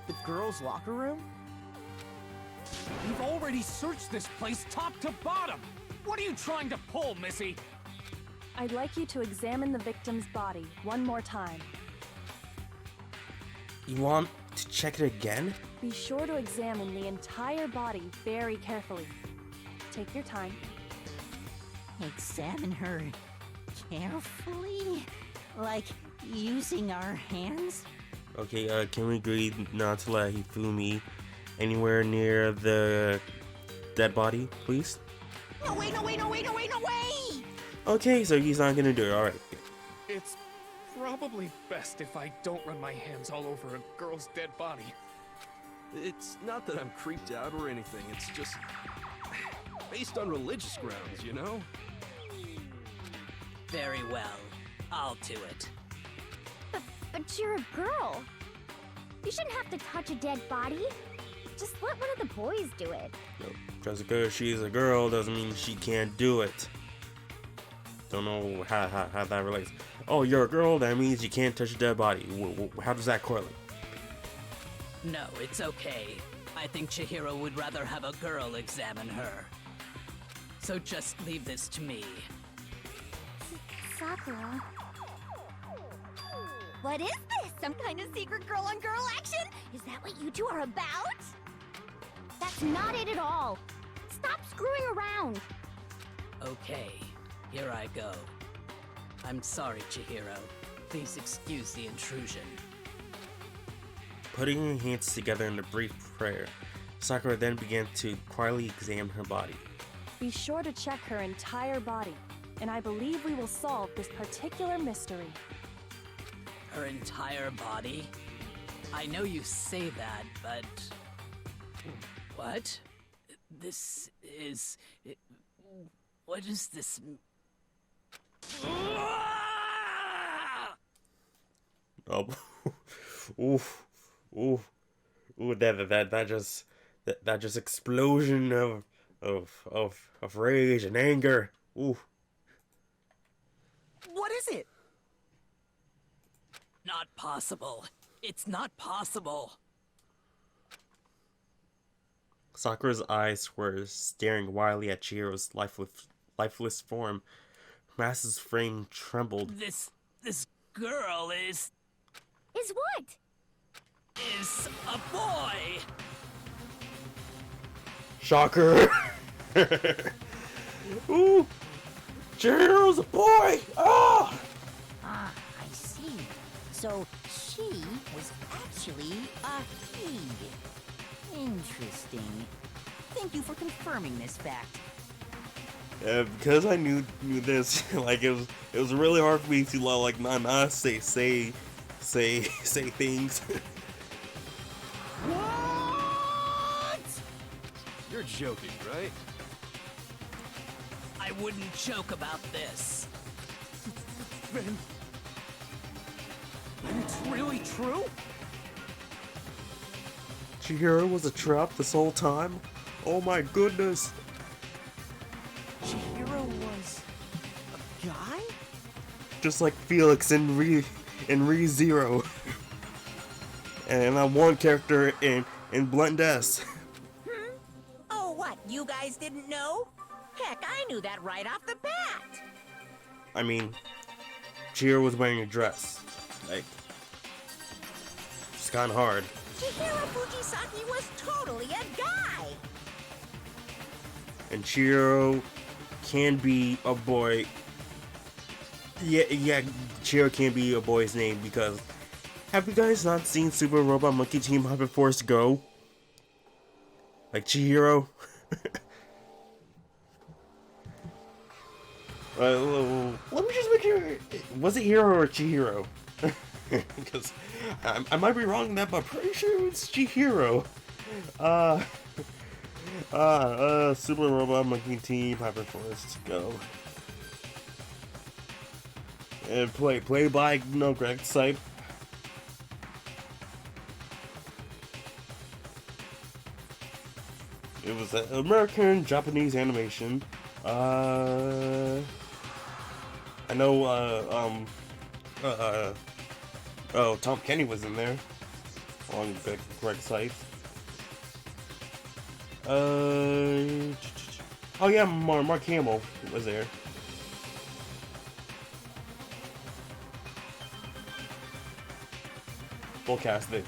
The girls' locker room? We've already searched this place top to bottom! What are you trying to pull, Missy? I'd like you to examine the victim's body one more time. You want to check it again? Be sure to examine the entire body very carefully. Take your time. Examine her carefully? Like using our hands? Okay, can we agree not to let Hifumi anywhere near the dead body, please? No way, no way, no way, no way, no way! Okay, so he's not gonna do it, alright. It's probably best if I don't run my hands all over a girl's dead body. It's not that I'm creeped out or anything, it's just based on religious grounds, you know? Very well. I'll do it. But you're a girl. You shouldn't have to touch a dead body. Just let one of the boys do it. No, just because she's a girl doesn't mean she can't do it. Don't know how that relates. Oh, you're a girl, that means you can't touch a dead body. How does that correlate? No, it's okay. I think Chihiro would rather have a girl examine her. So just leave this to me. Sakura. What is this? Some kind of secret girl-on-girl action? Is that what you two are about? That's not it at all. Stop screwing around. Okay, here I go. I'm sorry, Chihiro. Please excuse the intrusion. Putting her hands together in a brief prayer, Sakura then began to quietly examine her body. Be sure to check her entire body, and I believe we will solve this particular mystery. Her entire body? I know you say that, but... What? This is... What is this... Oh, oof, oof, ooh! That just explosion of rage and anger. Ooh. What is it? Not possible. It's not possible. Sakura's eyes were staring wildly at Chihiro's lifeless form. Masa's frame trembled. This girl is Is what? a boy. Shocker! Ooh! Chihiro's a boy! Ah! Ah, I see. So she was actually a he. Interesting. Thank you for confirming this fact. Because I knew this, like it was really hard for me to like not say things. What? You're joking, right? I wouldn't joke about this. Then it's really true? Chihiro was a trap this whole time? Oh my goodness! Chihiro was a guy? Just like Felix in Re:Zero. And I'm one character in Blend S. Oh, what? You guys didn't know? Heck, I knew that right off the bat. I mean, Chihiro was wearing a dress. Like, it's kinda hard. Chihiro Fujisaki was totally a guy. And Chihiro can be a boy. Yeah, Chihiro can be a boy's name because have you guys not seen Super Robot Monkey Team Hyperforce Go? Like Chihiro? Let me just make sure. Was it Hiro or Chihiro? Because I might be wrong in that, but I'm pretty sure it's Chihiro. Super Robot Monkey Team Hyperforce Go. And play by Greg Sipe. It was an American Japanese animation. I know. Oh, Tom Kenny was in there. On the correct site. Oh yeah, Mark Hamill was there. Full cast. So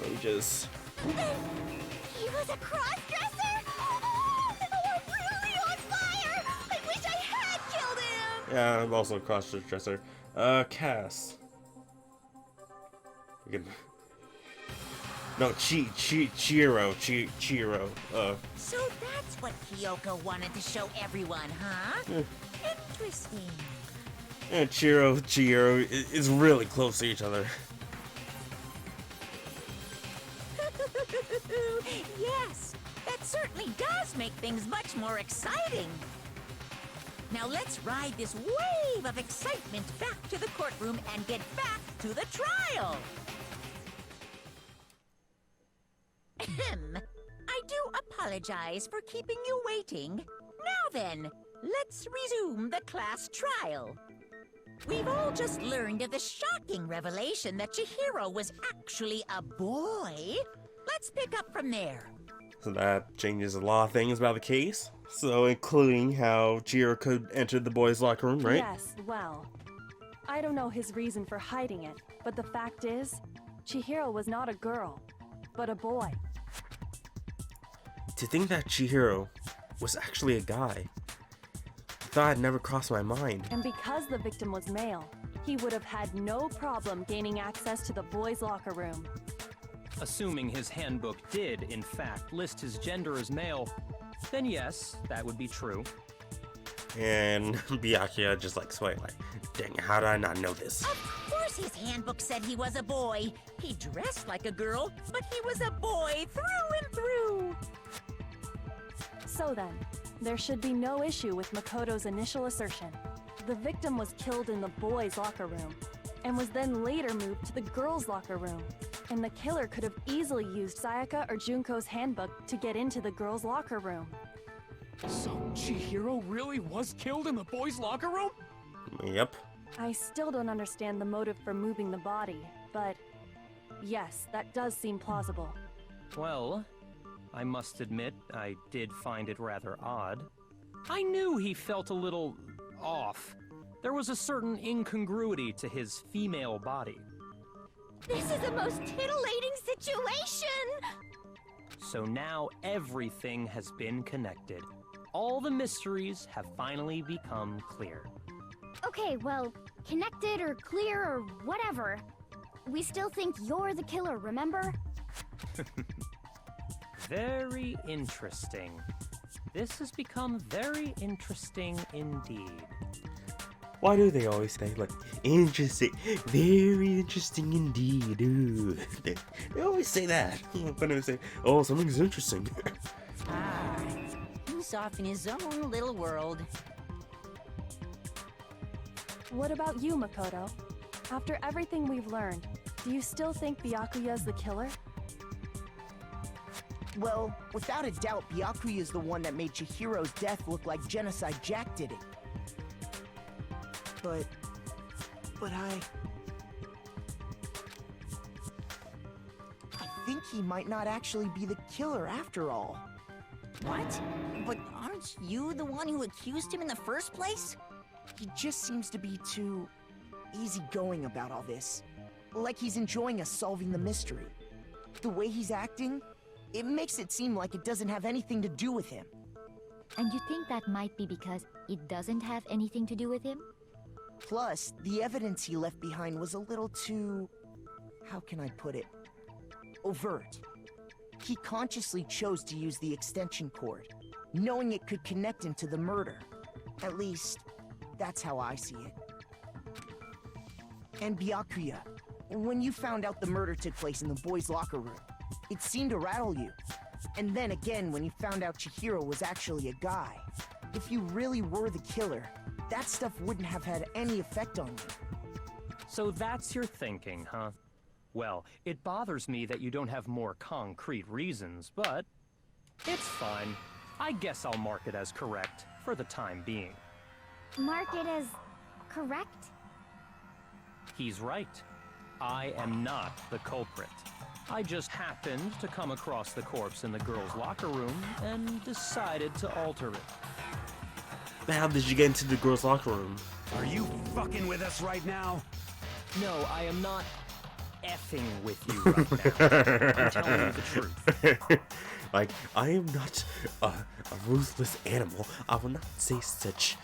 we just. He was a cross-dresser? Oh, I'm really on fire! I wish I had killed him! Yeah, I'm also a cross-dresser. Cass. We can. No, Chiro. So that's what Kyoko wanted to show everyone, huh? Interesting. And Chiro is really close to each other. Yes, that certainly does make things much more exciting. Now let's ride this wave of excitement back to the courtroom and get back to the trial. Ahem. I do apologize for keeping you waiting. Now then, let's resume the class trial. We've all just learned of the shocking revelation that Chihiro was actually a boy. Let's pick up from there. So that changes a lot of things about the case. So including how Chihiro could enter the boys' locker room, right? Yes, well, I don't know his reason for hiding it, but the fact is, Chihiro was not a girl, but a boy. To think that Chihiro was actually a guy, I thought it never crossed my mind. And because the victim was male, he would have had no problem gaining access to the boys' locker room. Assuming his handbook did, in fact, list his gender as male, then yes, that would be true. And Byakuya just like sweating, like, dang, how did I not know this? Of course his handbook said he was a boy. He dressed like a girl, but he was a boy through and through. So then, there should be no issue with Makoto's initial assertion. The victim was killed in the boys' locker room, and was then later moved to the girls' locker room. And the killer could have easily used Sayaka or Junko's handbook to get into the girls' locker room. So Chihiro really was killed in the boys' locker room? Yep. I still don't understand the motive for moving the body, but yes, that does seem plausible. Well, I must admit, I did find it rather odd. I knew he felt a little off. There was a certain incongruity to his female body. This is the most titillating situation! So now everything has been connected. All the mysteries have finally become clear. Okay, well, connected or clear or whatever. We still think you're the killer, remember? Very interesting. This has become very interesting indeed. Why do they always say, like, interesting, very interesting indeed? Ooh. They always say that. When they say, oh, something's interesting. He's off in his own little world. What about you, Makoto? After everything we've learned, do you still think Byakuya's the killer? Well, without a doubt, Byakuya is the one that made Chihiro's death look like Genocide Jack did it. But I think he might not actually be the killer after all. What? But aren't you the one who accused him in the first place? He just seems to be too easygoing about all this. Like he's enjoying us solving the mystery. The way he's acting, it makes it seem like it doesn't have anything to do with him. And you think that might be because it doesn't have anything to do with him? Plus, the evidence he left behind was a little too... how can I put it? Overt. He consciously chose to use the extension cord, knowing it could connect him to the murder. At least, that's how I see it. And Byakuya, when you found out the murder took place in the boys' locker room, it seemed to rattle you. And then again, when you found out Chihiro was actually a guy, if you really were the killer, that stuff wouldn't have had any effect on you. So that's your thinking, huh? Well, it bothers me that you don't have more concrete reasons, but it's fine. I guess I'll mark it as correct for the time being. Mark it as correct? He's right. I am not the culprit. I just happened to come across the corpse in the girls' locker room and decided to alter it. How did you get into the girls' locker room? Are you fucking with us right now? No, I am not effing with you right now. I'm telling you the truth. Like, I am not a ruthless animal. I will not say such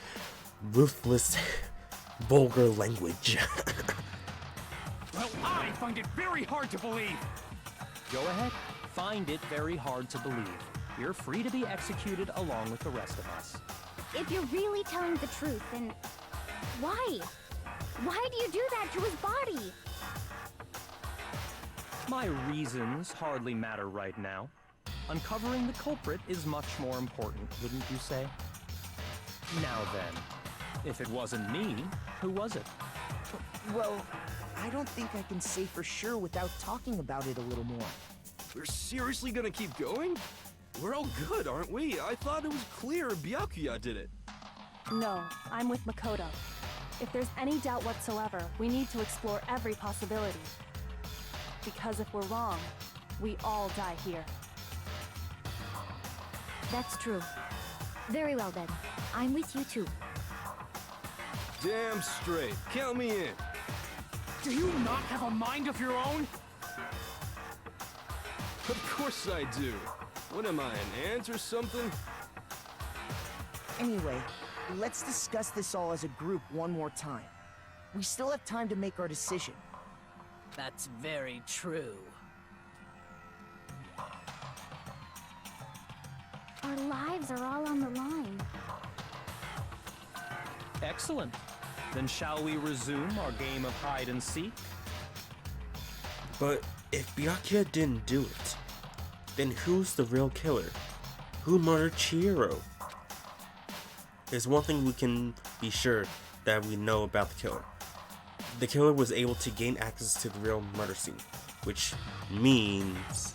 ruthless, vulgar language. Well, I find it very hard to believe. Go ahead. Find it very hard to believe. You're free to be executed along with the rest of us. If you're really telling the truth, then why? Why do you do that to his body? My reasons hardly matter right now. Uncovering the culprit is much more important, wouldn't you say? Now then, if it wasn't me, who was it? Well, I don't think I can say for sure without talking about it a little more. We're seriously gonna keep going? We're all good, aren't we? I thought it was clear Byakuya did it. No, I'm with Makoto. If there's any doubt whatsoever, we need to explore every possibility. Because if we're wrong, we all die here. That's true. Very well then. I'm with you too. Damn straight. Count me in. Do you not have a mind of your own? Of course I do. What am I, an ant or something? Anyway, let's discuss this all as a group one more time. We still have time to make our decision. That's very true. Our lives are all on the line. Excellent. Then shall we resume our game of hide and seek? But if Byakuya didn't do it, then who's the real killer? Who murdered Chihiro? There's one thing we can be sure that we know about the killer. The killer was able to gain access to the real murder scene, which means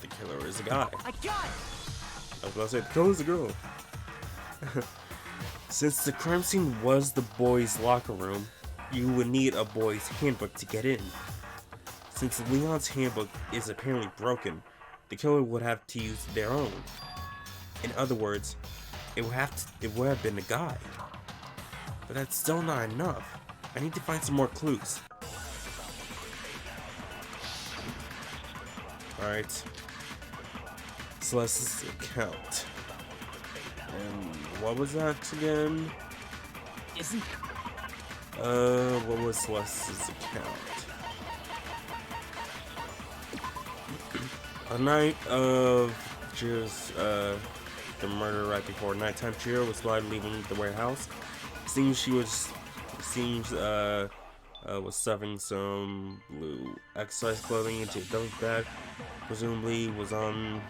the killer is a guy. I got it! I was about to say, the killer's a girl. Since the crime scene was the boys' locker room, you would need a boys' handbook to get in. Since Leon's handbook is apparently broken, the killer would have to use their own. In other words, it would have been a guy. But that's still not enough. I need to find some more clues. Alright. Celeste's account. And what was that again? Isn't What was Celeste's account? A night of Chihiro's, the murder right before nighttime, Chihiro was spotted leaving the warehouse. Seems she was stuffing some blue exercise clothing into a duffel bag. Presumably was on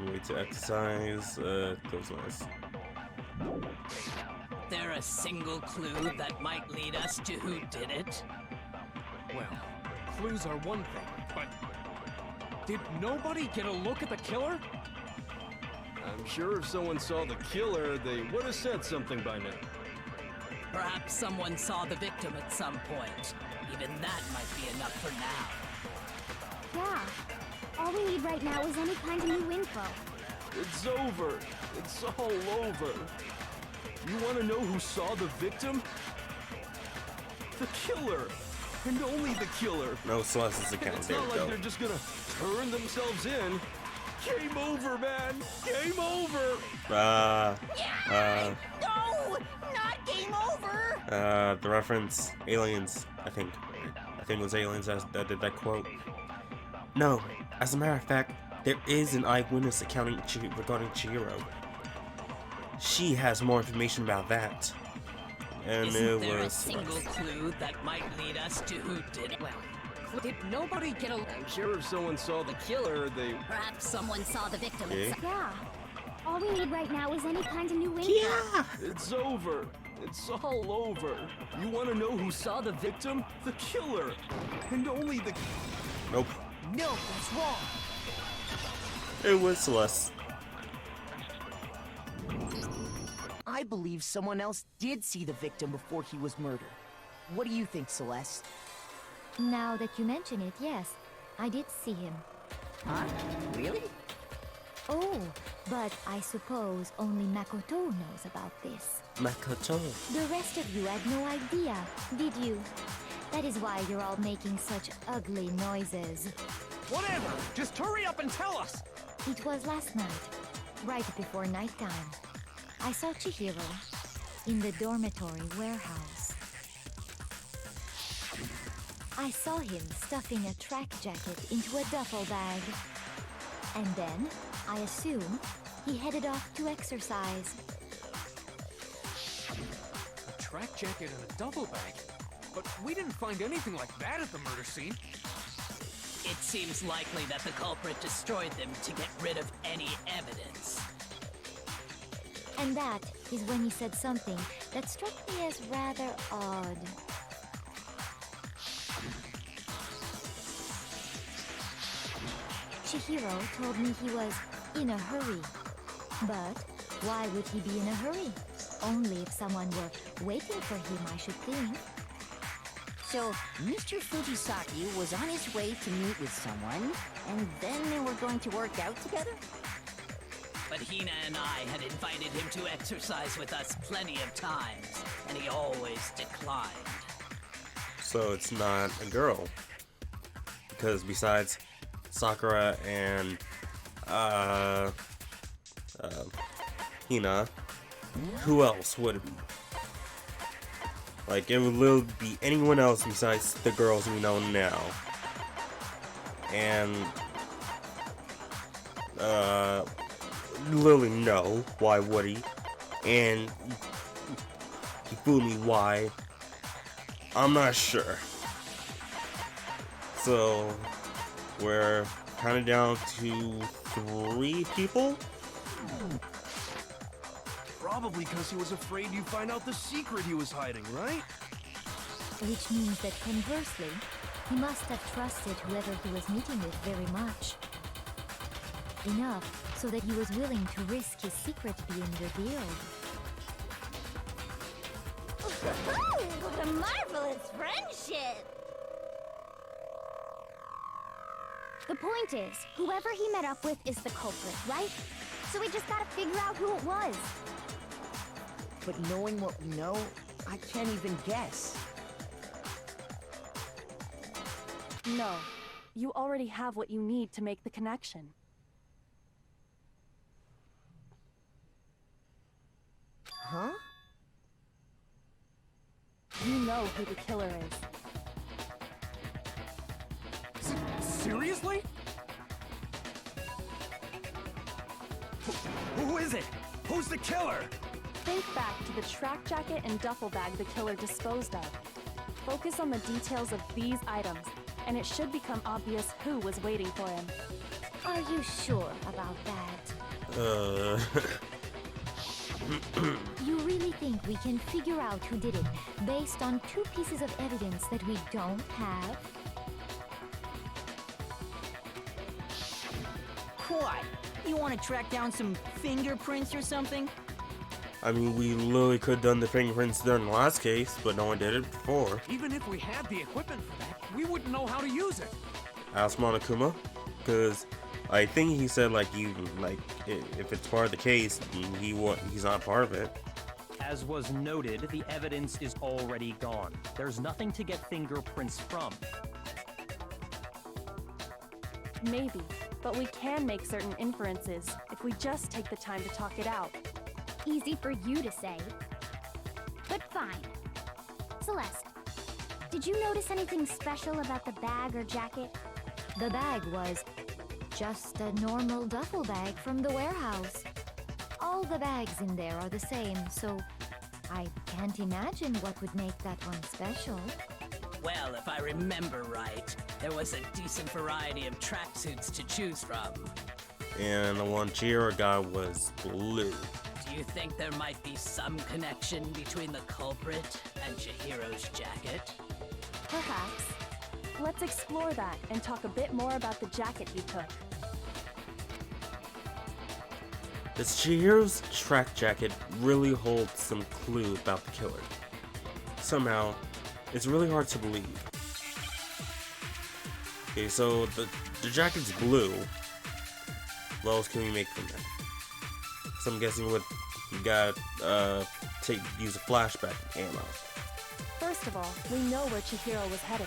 way to exercise. Close lines. there a single clue that might lead us to who did it? Well, clues are one thing, but did nobody get a look at the killer? I'm sure if someone saw the killer, they would have said something by now. Perhaps someone saw the victim at some point. Even that might be enough for now. Yeah. All we need right now is any kind of new info. It's over. It's all over. You want to know who saw the victim? The killer. And only the killer. No Celeste's account. It's There not we like go. they're just gonna turn themselves in. Game over, man. Game over. No! Not game over! The reference, aliens, I think it was aliens that did that quote. No, as a matter of fact, there is an eyewitness accounting regarding Chihiro. She has more information about that. And Isn't it there a was single clue that might lead us to who did it? Well, did nobody get a... I'm sure if someone saw the killer, they... Perhaps someone saw the victim. Okay. Yeah. All we need right now is any kind of new info. yeah. It's over. It's all over. You want to know who saw the victim? The killer. And only the... Nope. No, that's wrong. It was Celeste. I believe someone else did see the victim before he was murdered. What do you think, Celeste? Now that you mention it, yes, I did see him. Huh? Really? Oh, but I suppose only Makoto knows about this. Makoto. The rest of you had no idea, did you? That is why you're all making such ugly noises. Whatever! Just hurry up and tell us! It was last night, right before nighttime. I saw Chihiro in the dormitory warehouse. I saw him stuffing a track jacket into a duffel bag. And then, I assume, he headed off to exercise. A track jacket and a duffel bag? But we didn't find anything like that at the murder scene. It seems likely that the culprit destroyed them to get rid of any evidence. And that is when he said something that struck me as rather odd. Chihiro told me he was in a hurry. But why would he be in a hurry? Only if someone were waiting for him, I should think. So, Mr. Fujisaki was on his way to meet with someone, and then they were going to work out together? But Hina and I had invited him to exercise with us plenty of times, and he always declined. So it's not a girl. Because besides Sakura and Hina, who else would it be? Like, it would literally be anyone else besides the girls we know now. And literally no, why would he? And he fooled me, why? I'm not sure. So we're kind of down to 3 people. Probably because he was afraid you'd find out the secret he was hiding, right? Which means that conversely, he must have trusted whoever he was meeting with very much. Enough so that he was willing to risk his secret being revealed. What a marvelous friendship! The point is, whoever he met up with is the culprit, right? So we just gotta figure out who it was. But knowing what we know, I can't even guess. No, you already have what you need to make the connection. Huh? You know who the killer is. Seriously? Who is it? Who's the killer? Think back to the track jacket and duffel bag the killer disposed of. Focus on the details of these items, and it should become obvious who was waiting for him. Are you sure about that? You really think we can figure out who did it based on 2 pieces of evidence that we don't have? What? You want to track down some fingerprints or something? I mean, we literally could have done the fingerprints during the last case, but no one did it before. Even if we had the equipment for that, we wouldn't know how to use it. Ask Monokuma, because I think he said, like, if it's part of the case, he's not part of it. As was noted, the evidence is already gone. There's nothing to get fingerprints from. Maybe, but we can make certain inferences if we just take the time to talk it out. Easy for you to say. But fine. Celeste, did you notice anything special about the bag or jacket? The bag was just a normal duffel bag from the warehouse. All the bags in there are the same, so I can't imagine what would make that one special. Well, if I remember right, there was a decent variety of tracksuits to choose from. And the one Chihiro got was blue. Do you think there might be some connection between the culprit and Chihiro's jacket? Perhaps. Let's explore that and talk a bit more about the jacket he took. Does Chihiro's track jacket really hold some clue about the killer? Somehow, it's really hard to believe. Okay, so the jacket's blue. What else can we make from that? So I'm guessing what you got use a flashback ammo. First of all, we know where Chihiro was heading.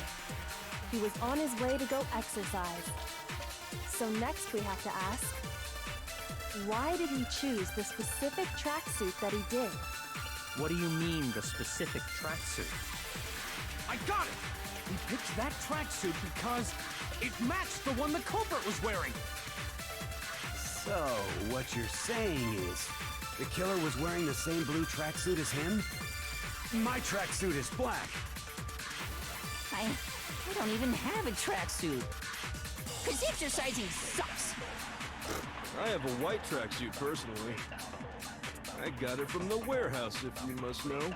He was on his way to go exercise. So next we have to ask, why did he choose the specific tracksuit that he did? What do you mean, the specific tracksuit? I got it! He picked that tracksuit because it matched the one the culprit was wearing. So, what you're saying is, the killer was wearing the same blue tracksuit as him? My tracksuit is black. I don't even have a tracksuit. Cause exercising sucks. I have a white tracksuit personally. I got it from the warehouse, if you must know.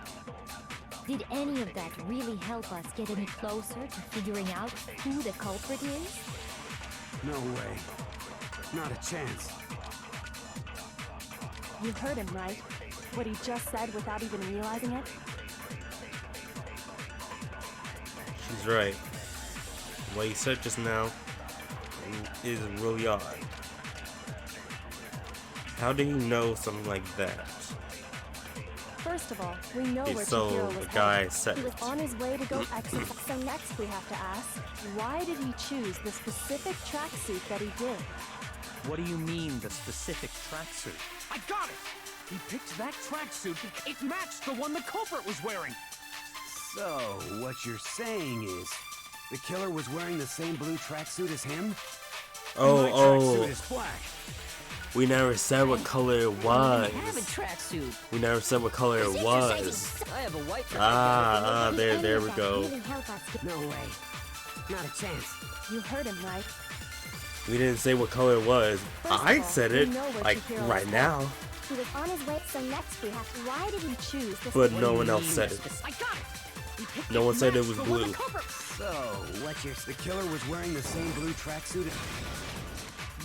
Did any of that really help us get any closer to figuring out who the culprit is? No way. Not a chance. You heard him, right? What he just said without even realizing it? She's right. What he said just now is really odd. How did he know something like that? First of all, we know Okay, where so Chihiro was the heading. guy said He was it. on his way to go exercise. So next we have to ask, why did he choose the specific tracksuit that he did? What do you mean, the specific tracksuit? I got it! He picked that tracksuit because it matched the one the culprit was wearing. So, what you're saying is, the killer was wearing the same blue tracksuit as him? My tracksuit is black. We never said what color it was. I have a tracksuit. We never said what color it was. I have a white Ah, Did any there of we that go. really help us get... No way. Not a chance. You heard him, right? We didn't say what color it was. First of I all, said we it, know where like, Chihiro right was now. He was on his way, so next we have to... Why did he choose this... But no one else said it. I got it! He picked No one said it was matched the one blue. the culprit- So, what you're... The killer was wearing the same blue tracksuit as...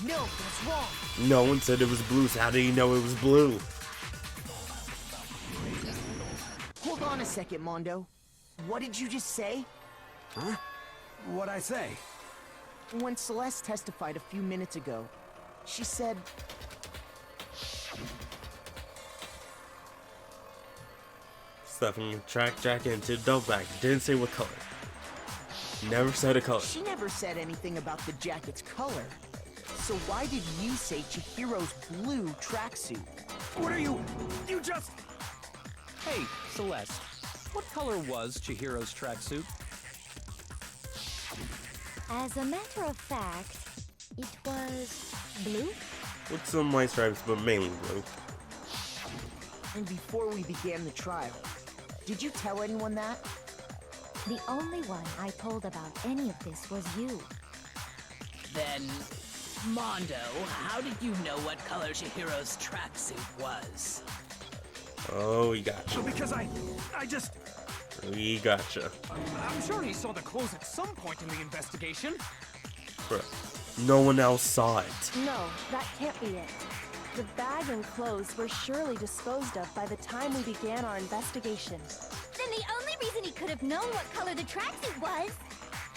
No, that's wrong. No one said it was blue, so how did he know it was blue? Hold on a second, Mondo. What did you just say? Huh? What'd I say? When Celeste testified a few minutes ago, she said... Stuffing your track jacket into the double bag. Didn't say what color. Never said a color. She never said anything about the jacket's color. So why did you say Chihiro's blue tracksuit? What are you... You just... Hey, Celeste, what color was Chihiro's tracksuit? As a matter of fact, it was... blue? With some white stripes, but mainly blue. And before we began the trial, did you tell anyone that? The only one I told about any of this was you. Then, Mondo, how did you know what color Chihiro's tracksuit was? Oh, we gotcha. Because I just... We gotcha. I'm sure he saw the clothes at some point in the investigation. Bro, no one else saw it. No, that can't be it. The bag and clothes were surely disposed of by the time we began our investigation. Then the only reason he could have known what color the tracksuit was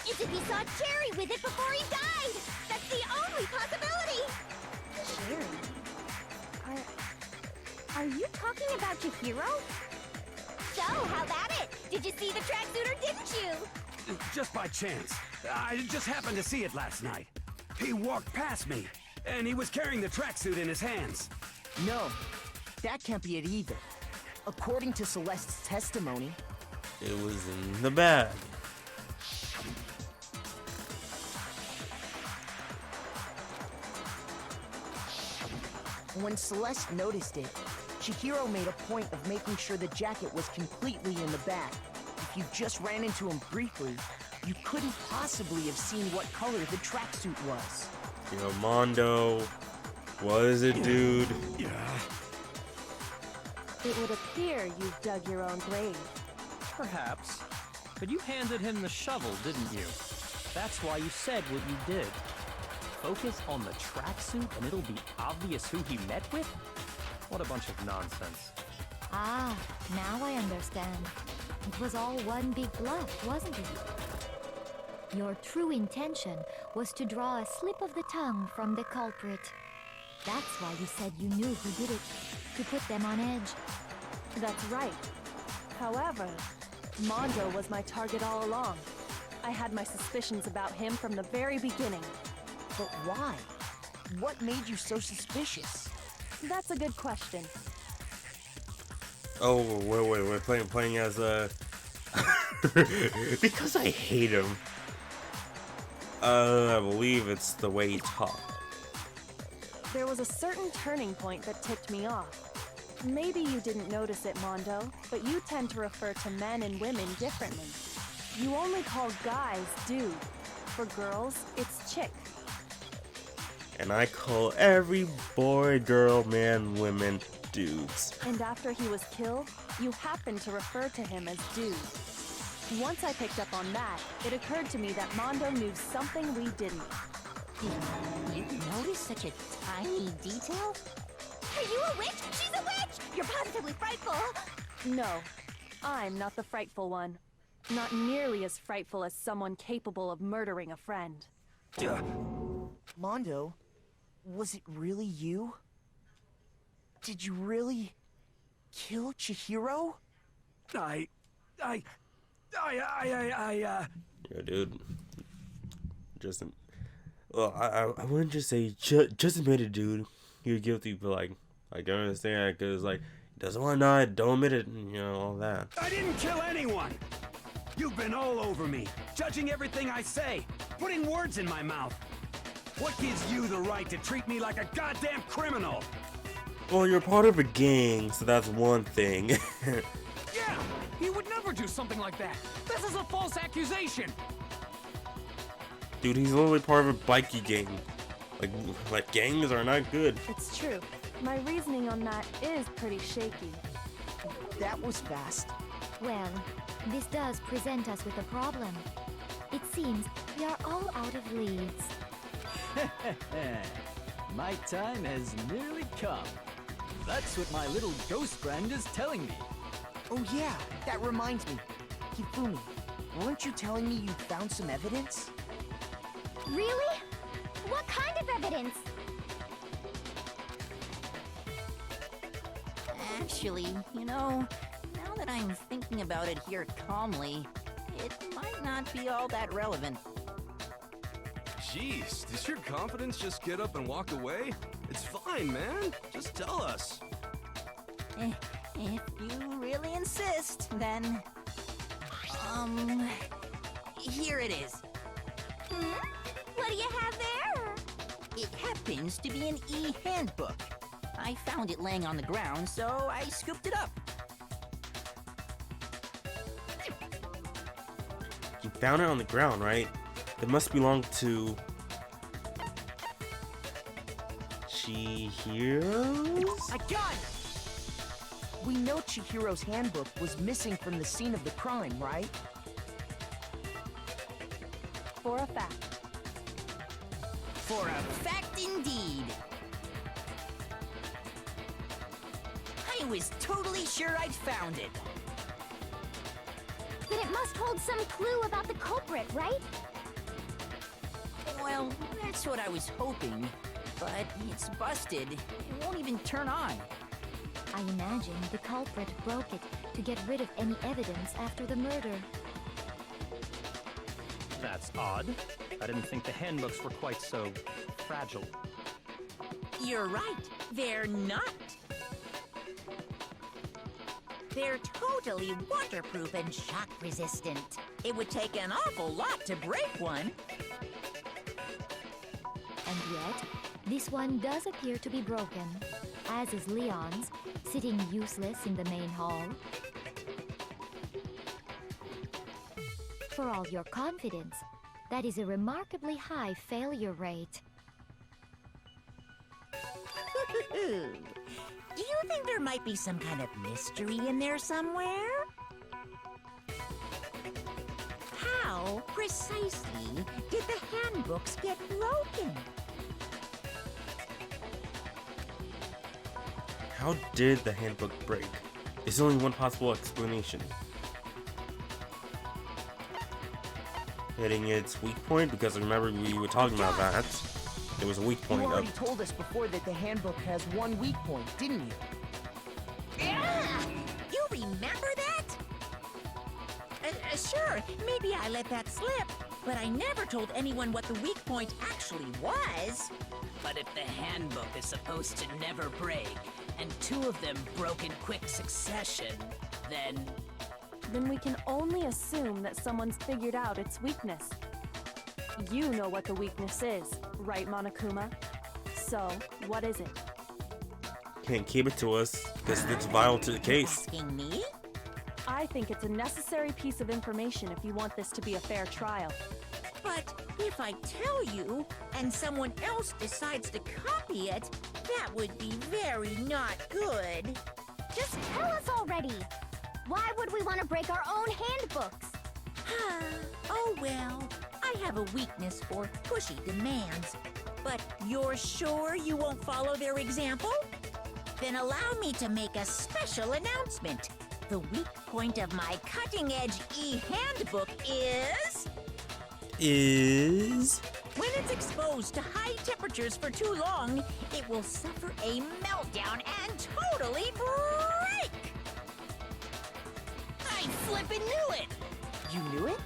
is if he saw Cherry with it before he died! That's the only possibility! Cherry? Are you talking about Chihiro? So, how about it? Did you see the tracksuit or didn't you? Just by chance. I just happened to see it last night. He walked past me, and he was carrying the tracksuit in his hands. No, that can't be it either. According to Celeste's testimony, It was in the bag. when Celeste noticed it, Chihiro made a point of making sure the jacket was completely in the bag. If you just ran into him briefly, you couldn't possibly have seen what color the tracksuit was. Yo, Mondo. What is it, dude? Yeah. It would appear you've dug your own grave. Perhaps. But you handed him the shovel, didn't you? That's why you said what you did. Focus on the tracksuit and it'll be obvious who he met with? What a bunch of nonsense. Ah, now I understand. It was all one big bluff, wasn't it? Your true intention was to draw a slip of the tongue from the culprit. That's why you said you knew who did it, to put them on edge. That's right. However, Mondo was my target all along. I had my suspicions about him from the very beginning. But why? What made you so suspicious? That's a good question. Oh, wait, playing as because I hate him. I believe it's the way he talks. There was a certain turning point that tipped me off. Maybe you didn't notice it, Mondo, but you tend to refer to men and women differently. You only call guys dude. For girls, it's chick. And I call every boy, girl, man, women, dudes. And after he was killed, you happened to refer to him as dude. Once I picked up on that, it occurred to me that Mondo knew something we didn't. You notice such a tiny detail? Are you a witch? She's a witch! You're positively frightful! No, I'm not the frightful one. Not nearly as frightful as someone capable of murdering a friend. Mondo, was it really you? Did you really kill Chihiro? Yeah, dude. Justin. Well, I wouldn't just say just admit it, dude. You're guilty, but like I don't understand because like he doesn't want to die, don't admit it, and, you know, all that. I didn't kill anyone! You've been all over me, judging everything I say, putting words in my mouth. What gives you the right to treat me like a goddamn criminal? Well, you're part of a gang, so that's one thing. Yeah! He would never do something like that! This is a false accusation! Dude, he's literally part of a bikie gang. Like gangs are not good. It's true. My reasoning on that is pretty shaky. That was fast. Well, this does present us with a problem. It seems we are all out of leads. My time has nearly come. That's what my little ghost friend is telling me. Oh yeah, that reminds me. Hifumi, weren't you telling me you found some evidence? Really? What kind of evidence? Actually, you know, now that I'm thinking about it here calmly, it might not be all that relevant. Jeez, does your confidence just get up and walk away? It's fine, man. Just tell us. If you really insist, then... here it is. What do you have there? It happens to be an e-handbook. I found it laying on the ground, so I scooped it up. You found it on the ground, right? It must belong to Chihiro's? I got it! We know Chihiro's handbook was missing from the scene of the crime, right? For a fact. For a fact indeed. I was totally sure I'd found it. Then it must hold some clue about the culprit, right? Well, that's what I was hoping. But it's busted. It won't even turn on. I imagine the culprit broke it to get rid of any evidence after the murder. That's odd. I didn't think the handbooks were quite so fragile. You're right. They're not. They're totally waterproof and shock resistant. It would take an awful lot to break one. And yet, this one does appear to be broken, as is Leon's, sitting useless in the main hall. For all your confidence, that is a remarkably high failure rate. Do you think there might be some kind of mystery in there somewhere? How precisely did the handbooks get broken? How did the handbook break? There's only one possible explanation. Hitting its weak point, because I remember we were talking about that. There was a weak point You of... already told us before that the handbook has one weak point, didn't you? Yeah! You remember that? Sure, maybe I let that slip, but I never told anyone what the weak point actually was. But if the handbook is supposed to never break, and two of them broke in quick succession, Then we can only assume that someone's figured out its weakness. You know what the weakness is, right, Monokuma? So, what is it? Can't keep it to us, because it's vital to the case. Asking me? I think it's a necessary piece of information if you want this to be a fair trial. But if I tell you, and someone else decides to copy it, that would be very not good. Just tell us already. Why would we want to break our own handbooks? Oh well, I have a weakness for pushy demands. But you're sure you won't follow their example? Then allow me to make a special announcement. The weak point of my cutting-edge e-handbook is... When it's exposed to high temperatures for too long, it will suffer a meltdown and totally break! I flippin' knew it! You knew it?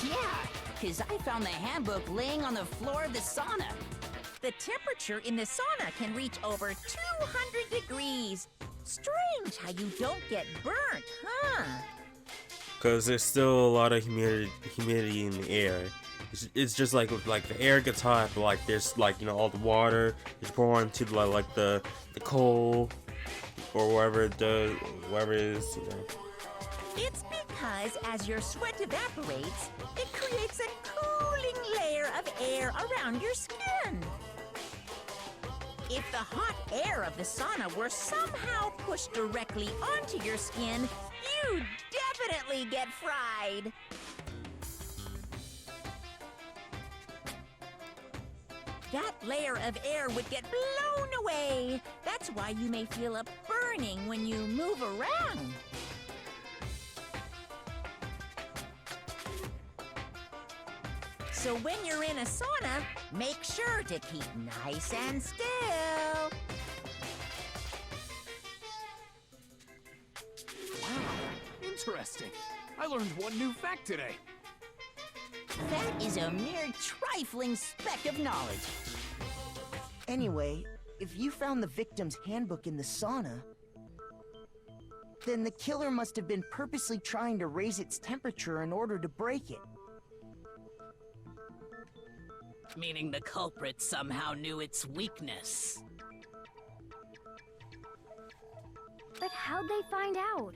Yeah, because I found the handbook laying on the floor of the sauna. The temperature in the sauna can reach over 200 degrees. Strange how you don't get burnt, huh? Because there's still a lot of humidity in the air. It's just like the air gets hot, but like there's like, you know, all the water is pouring to the coal or whatever it is, you know. It's because as your sweat evaporates, it creates a cooling layer of air around your skin. If the hot air of the sauna were somehow pushed directly onto your skin, you'd definitely get fried. That layer of air would get blown away. That's why you may feel a burning when you move around. So when you're in a sauna, make sure to keep nice and still. Wow, interesting. I learned one new fact today. That is a mere trifling speck of knowledge. Anyway, if you found the victim's handbook in the sauna, then the killer must have been purposely trying to raise its temperature in order to break it. Meaning the culprit somehow knew its weakness. But how'd they find out?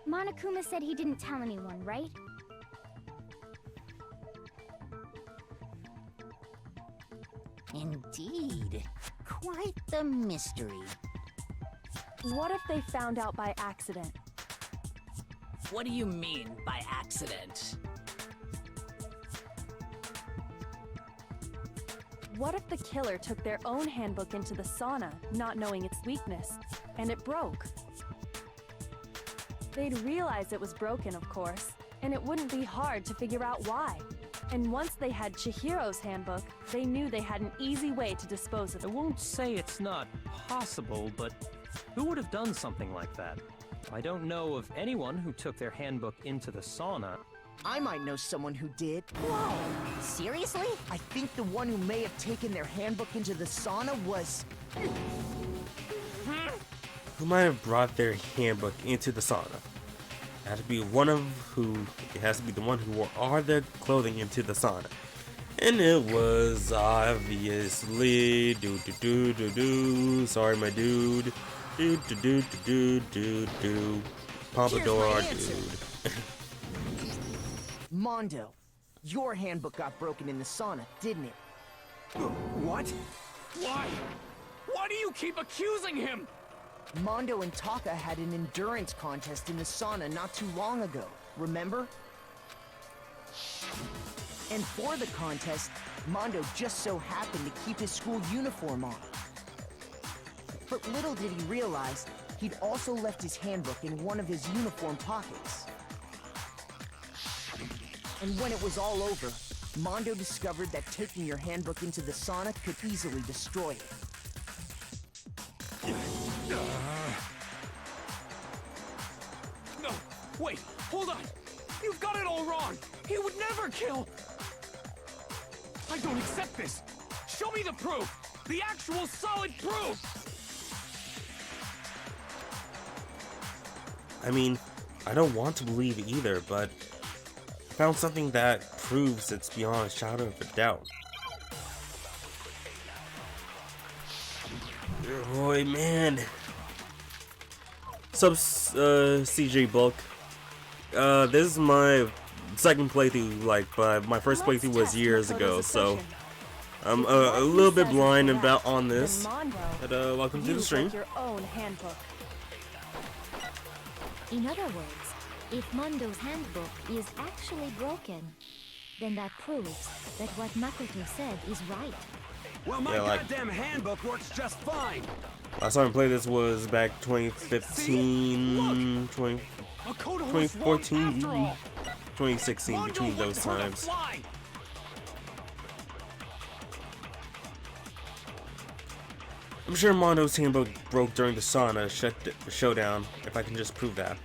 Monokuma said he didn't tell anyone, right? Indeed. Quite the mystery. What if they found out by accident? What do you mean by accident? What if the killer took their own handbook into the sauna, not knowing its weakness, and it broke? They'd realize it was broken, of course, and it wouldn't be hard to figure out why. And once they had Chihiro's handbook, they knew they had an easy way to dispose of I it. won't say it's not possible, but who would have done something like that? I don't know of anyone who took their handbook into the sauna. I might know someone who did. Whoa, seriously? I think the one who may have taken their handbook into the sauna was... Who might have brought their handbook into the sauna? It has to be the one who wore all their clothing into the sauna. And it was obviously sorry my dude. Pompadour dude. Mondo. Your handbook got broken in the sauna, didn't it? What? Why? Why do you keep accusing him? Mondo and Taka had an endurance contest in the sauna not too long ago, remember? And for the contest, Mondo just so happened to keep his school uniform on. But little did he realize, he'd also left his handbook in one of his uniform pockets. And when it was all over, Mondo discovered that taking your handbook into the sauna could easily destroy it. No, wait, hold on. You've got it all wrong. He would never kill. I don't accept this. Show me the proof. The actual solid proof. I mean, I don't want to believe either, but I found something that proves it's beyond a shadow of a doubt. Oh boy, man. Sub CJ Bulk. This is my second playthrough, but my first playthrough was years ago, so I'm a little bit blind about on this. But welcome to the stream. Your own handbook. In other words, if Mondo's handbook is actually broken, then that proves that what Makoto said is right. Well, my goddamn handbook works just fine. Last time I played this was back 2015, 2014, 2016, between those times. I'm sure Mondo's handbook broke during the sauna showdown, if I can just prove that.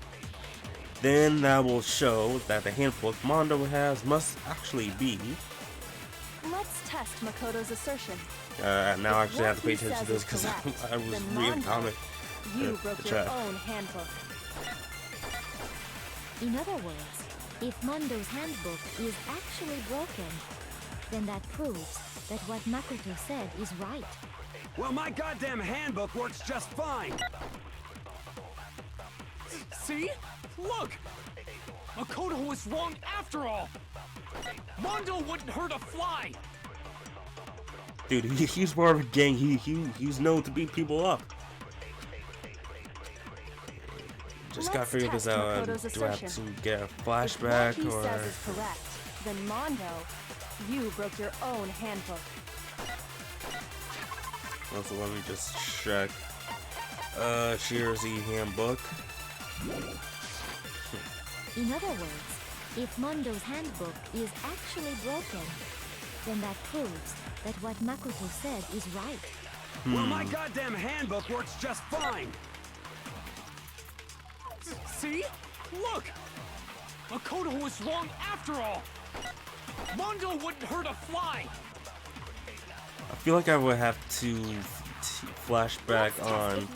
Then that will show that the handbook Mondo has must actually be. Let's test Makoto's assertion. Now I actually have to pay attention to this because I was reading comic. You broke your own handbook. In other words, if Mondo's handbook is actually broken, then that proves that what Makoto said is right. Well, my goddamn handbook works just fine. See? Look! Makoto was wrong after all! Mondo wouldn't hurt a fly! Dude, he's part of a gang. He's known to beat people up. Just gotta figure this out. Do I have to get a flashback if what he or? says is correct, then Mondo, you broke your own handbook. Also, let me just check. Here's the handbook. In other words, if Mondo's handbook is actually broken, then that proves that what Makoto said is right. Well, my goddamn handbook works just fine. See? Look! Makoto was wrong after all! Mondo wouldn't hurt a fly! I feel like I would have to flashback on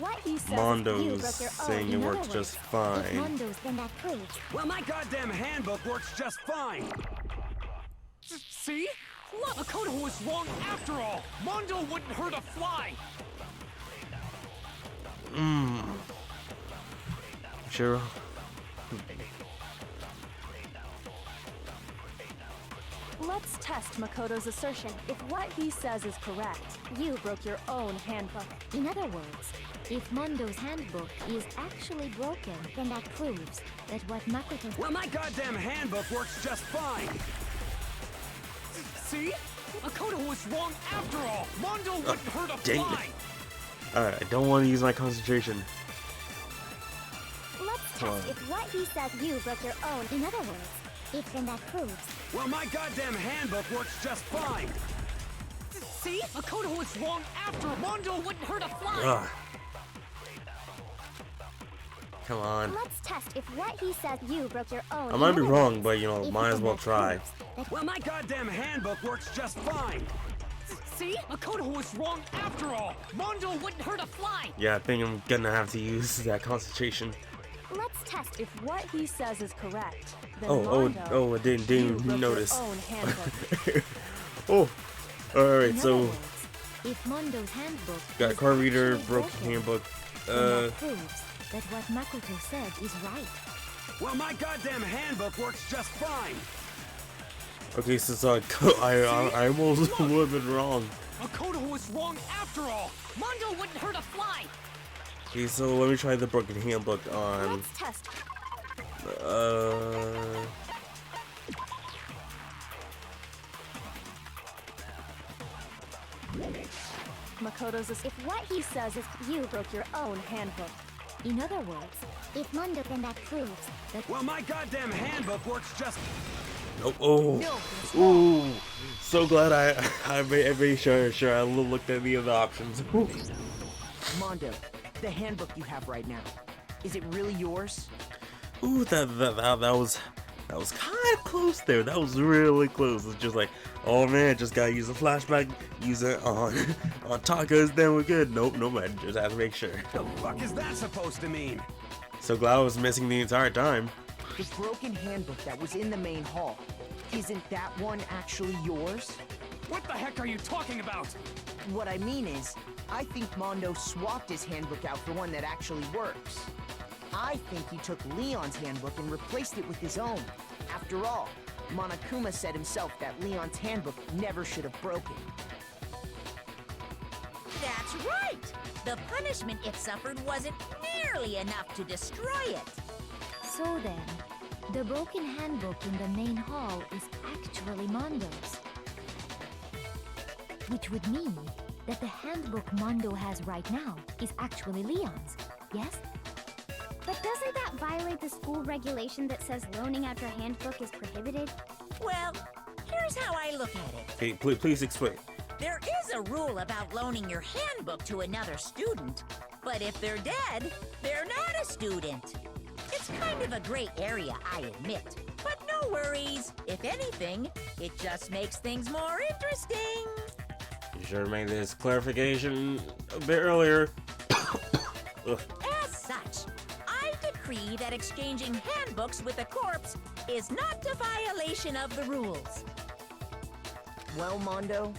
Mondo's saying it works just fine. Mondo's, then that proves. Well, my goddamn handbook works just fine. See? Look, Makoto was wrong after all! Mondo wouldn't hurt a fly! Sure. Let's test Makoto's assertion. If what he says is correct, you broke your own handbook. In other words, if Mondo's handbook is actually broken, then that proves that what Makoto... Well, my goddamn handbook works just fine. See? Makoto was wrong after all! Mondo wouldn't hurt a fly! Alright, I don't want to use my concentration. Let's test if what he said you broke your own. In other words, if then that proves... Well, my goddamn handbook works just fine. See? Makoto was wrong after all! Mondo wouldn't hurt a fly! Ugh. Come on. Let's test if what he said you broke your own. I might be wrong, but you know, might as well try. Well, my goddamn handbook works just fine. See? Makoto was wrong after all! Mondo wouldn't hurt a fly! Yeah, I think I'm gonna have to use that concentration. Let's test if what he says is correct. Then Oh, Mondo, I didn't you notice. broke your own handbook. Oh, alright, In so other words, if Mondo's handbook got is card reader, actually broken broken, handbook. then that proves that what Makoto said is right. Well, my goddamn handbook works just fine. Okay, since I almost would have been wrong. Makoto was wrong after all! Mondo wouldn't hurt a fly! Okay, so let me try the broken handbook on. Let's test. Makoto's... If what he says is You broke your own handbook. in other words, if Mondo, then that proves that Well, my goddamn handbook works just... Oh, oh, ooh! So glad I made sure I looked at the other options. Ooh. Mondo, the handbook you have right now, is it really yours? Ooh, that was kind of close there. That was really close. It's just like, oh man, just gotta use a flashback, use it on tacos, then we're good. Nope, I just had to make sure. The fuck is that supposed to mean? So glad I was missing the entire time. The broken handbook that was in the main hall, isn't that one actually yours? What the heck are you talking about? What I mean is, I think Mondo swapped his handbook out for one that actually works. I think he took Leon's handbook and replaced it with his own. After all, Monokuma said himself that Leon's handbook never should have broken. That's right! The punishment it suffered wasn't nearly enough to destroy it. so then, the broken handbook in the main hall is actually Mondo's. Which would mean that the handbook Mondo has right now is actually Leon's, yes? But doesn't that violate the school regulation that says loaning out your handbook is prohibited? Well, here's how I look at it. Okay, please explain. There is a rule about loaning your handbook to another student, but if they're dead, they're not a student. It's kind of a gray area, I admit, but no worries. If anything, it just makes things more interesting. You should have made this clarification a bit earlier. As such, I decree that exchanging handbooks with a corpse is not a violation of the rules. Well, Mondo,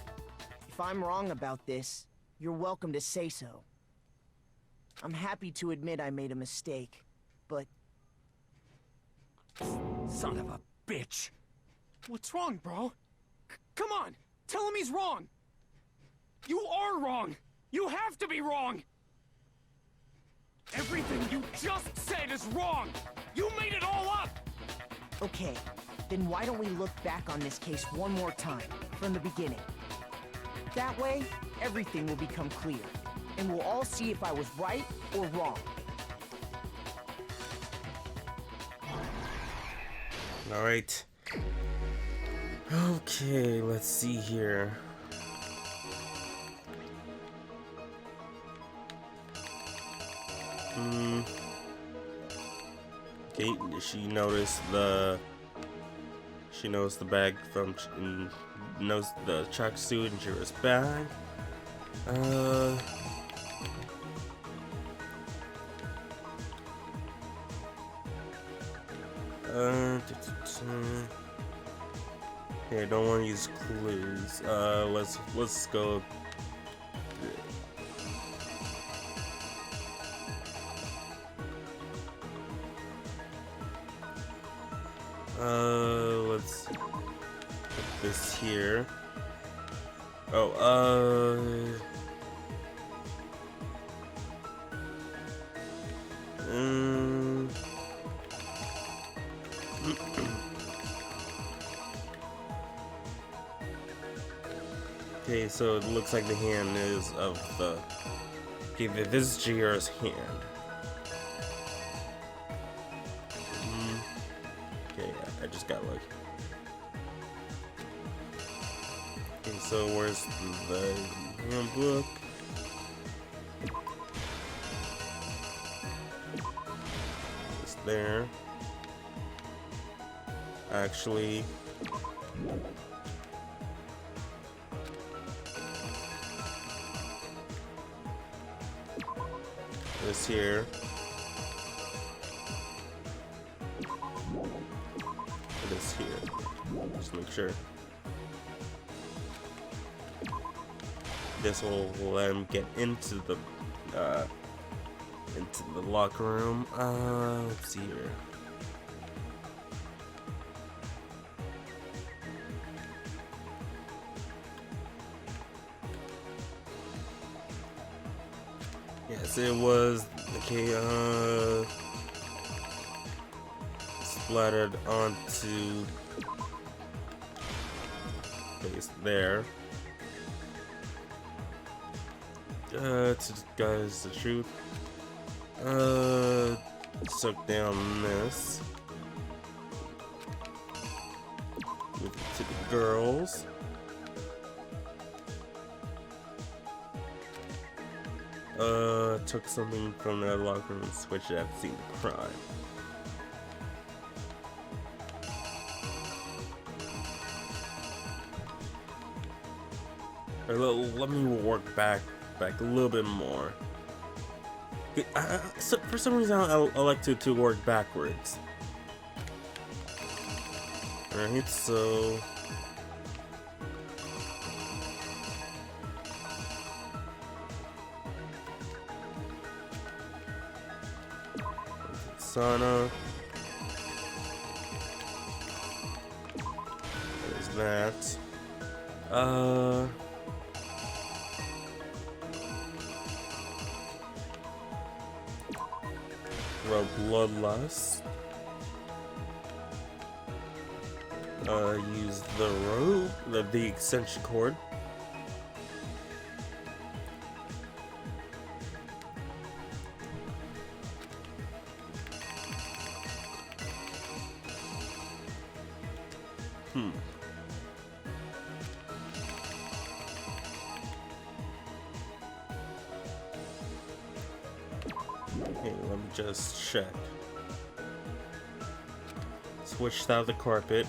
if I'm wrong about this, you're welcome to say so. I'm happy to admit I made a mistake, but... Son of a bitch. What's wrong, bro? Come on, tell him he's wrong. You are wrong. You have to be wrong. Everything you just said is wrong. You made it all up. Okay, then why don't we look back on this case one more time, from the beginning? That way, everything will become clear, and we'll all see if I was right or wrong. Alright. Okay, let's see here. Okay, she noticed the bag from knows the tracksuit in Jira's bag. Okay, don't want to use clues. Let's go. Let's put this here. Okay, so it looks like the hand is of the... Okay, this is Chihira's hand. Okay, I just got lucky. Okay, so where's the handbook? It's there. Actually... this here. This here. Just make sure. This will let him get into the locker room. Let's see here. Yes, it was okay. Splattered onto base there. disguise the truth. Suck down this. Give it to the girls. Took something from their locker room and switched it at the scene of the crime. Let me work back a little bit more. So for some reason, I like to work backwards. Alright, so... Sana. There's that. Bloodlust. Use the rope, the extension cord. Okay, let me just check. Switched out the carpet.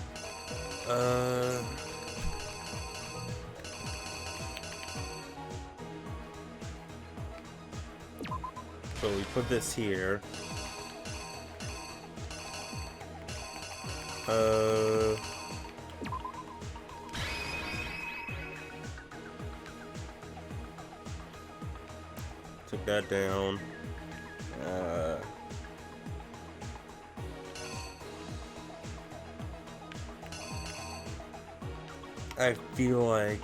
So we put this here. Took that down. I feel like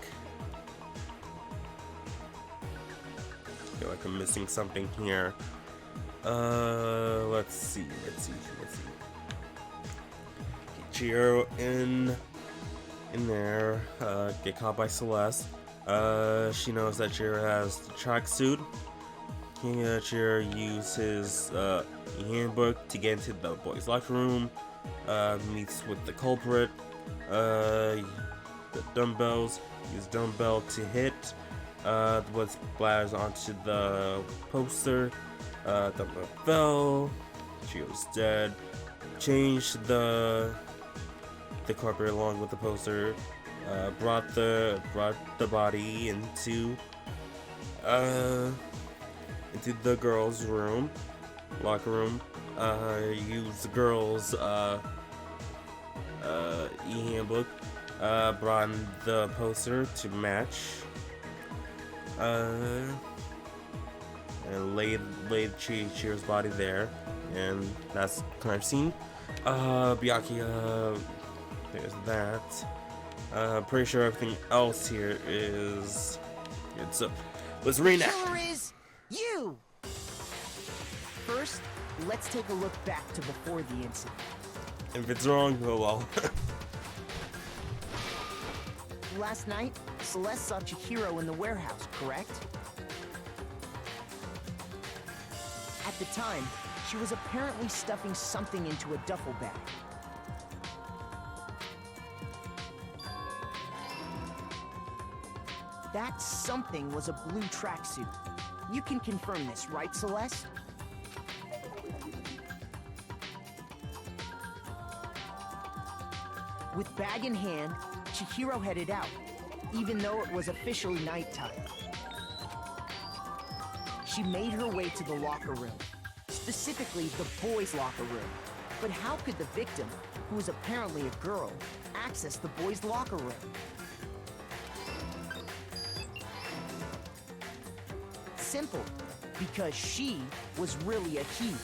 I'm missing something here. Let's see. Chihiro in there, get caught by Celeste. She knows that Chihiro has the tracksuit. Chihiro uses his handbook to get into the boys' locker room. Meets with the culprit. The dumbbells. Use dumbbell to hit. What splatters onto the poster. Dumbbell fell. Chihiro's dead. Changed the carpet along with the poster. Brought the body into the girls' room, locker room. Used the girls' e-handbook. Brought in the poster to match. And laid Chihiro's body there, and that's kind of scene. Byakuya, there's that. Pretty sure everything else here is good. So let's reenact. Killer is you. First, let's take a look back to before the incident. If it's wrong, oh well. Last night, Celeste saw Chihiro in the warehouse, correct? At the time, she was apparently stuffing something into a duffel bag. That something was a blue tracksuit. You can confirm this, right, Celeste? With bag in hand, Chihiro headed out, even though it was officially nighttime. She made her way to the locker room, specifically the boys' locker room. But how could the victim, who was apparently a girl, access the boys' locker room? Simple, because she was really a he.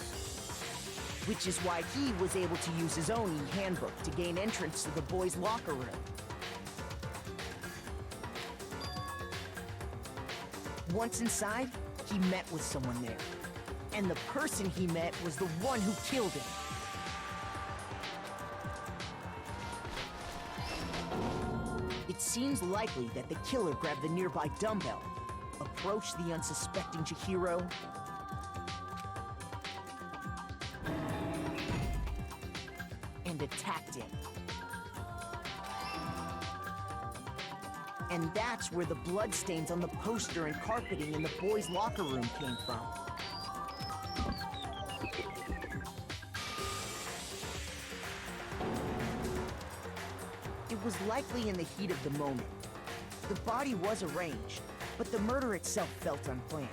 Which is why he was able to use his own e-handbook to gain entrance to the boys' locker room. Once inside, he met with someone there. And the person he met was the one who killed him. It seems likely that the killer grabbed the nearby dumbbell, a approached the unsuspecting Chihiro, and attacked him. And that's where the bloodstains on the poster and carpeting in the boys' locker room came from. It was likely in the heat of the moment. The body was arranged, but the murder itself felt unplanned.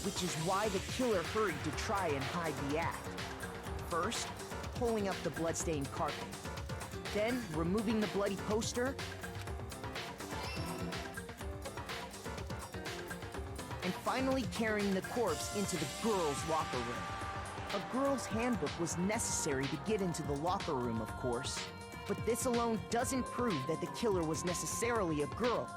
Which is why the killer hurried to try and hide the act. First, pulling up the bloodstained carpet. Then, removing the bloody poster. And finally carrying the corpse into the girls' locker room. A girl's handbook was necessary to get into the locker room, of course. But this alone doesn't prove that the killer was necessarily a girl.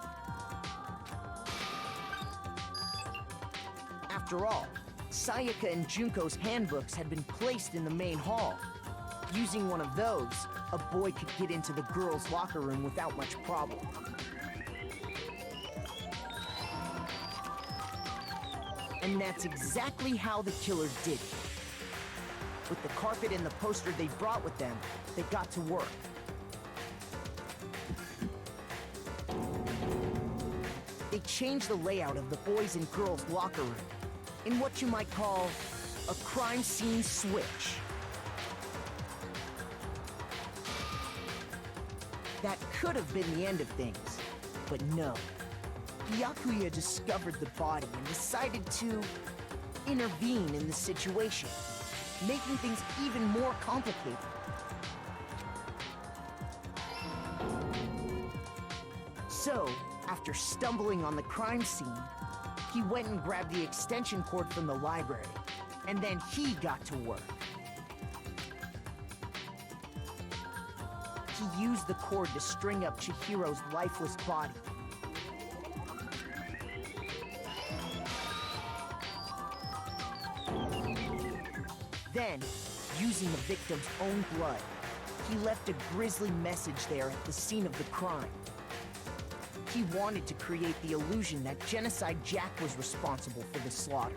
After all, Sayaka and Junko's handbooks had been placed in the main hall. Using one of those, a boy could get into the girls' locker room without much problem. And that's exactly how the killer did it. With the carpet and the poster they brought with them, they got to work. They changed the layout of the boys' and girls' locker room in what you might call a crime scene switch. That could have been the end of things, but no. Byakuya discovered the body and decided to intervene in the situation, making things even more complicated. So, after stumbling on the crime scene, he went and grabbed the extension cord from the library, and then he got to work. He used the cord to string up Chihiro's lifeless body. Then, using the victim's own blood, he left a grisly message there at the scene of the crime. He wanted to create the illusion that Genocide Jack was responsible for the slaughter.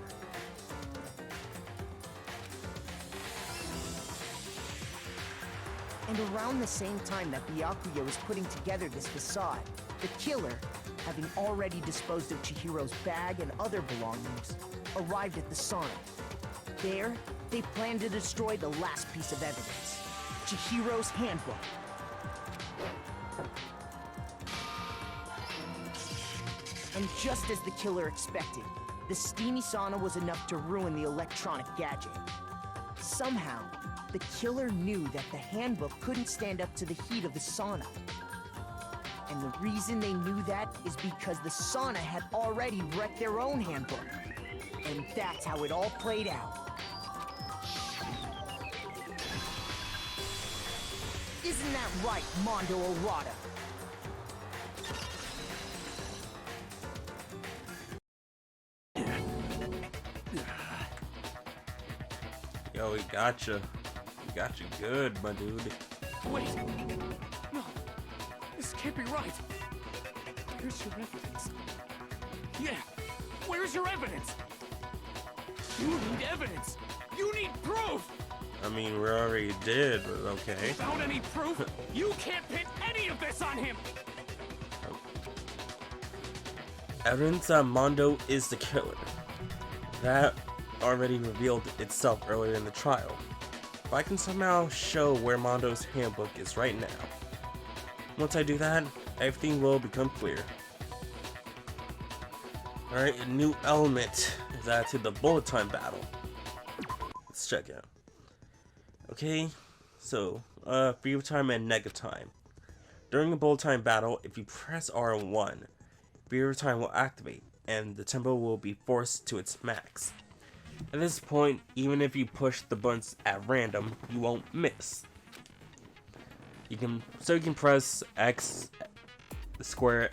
And around the same time that Byakuya was putting together this facade, the killer, having already disposed of Chihiro's bag and other belongings, arrived at the sauna. There, they planned to destroy the last piece of evidence, Chihiro's handbook. And just as the killer expected, the steamy sauna was enough to ruin the electronic gadget. Somehow, the killer knew that the handbook couldn't stand up to the heat of the sauna. And the reason they knew that is because the sauna had already wrecked their own handbook. And that's how it all played out. Isn't that right, Mondo Orada? Yo, we gotcha. We got you good, my dude. Wait! No! This can't be right! Where's your evidence? Yeah! Where's your evidence? You need evidence! You need proof! I mean, we already did, but okay. Without any proof, you can't pin any of this on him! Evidence that Mondo is the killer. That already revealed itself earlier in the trial. If I can somehow show where Mondo's handbook is right now. Once I do that, everything will become clear. Alright, a new element is added to the bullet time battle. Let's check it out. Okay, so, free time and nega time. During a bullet time battle, if you press R1, free time will activate, and the tempo will be forced to its max. At this point, even if you push the buttons at random, you won't miss. You can press X square,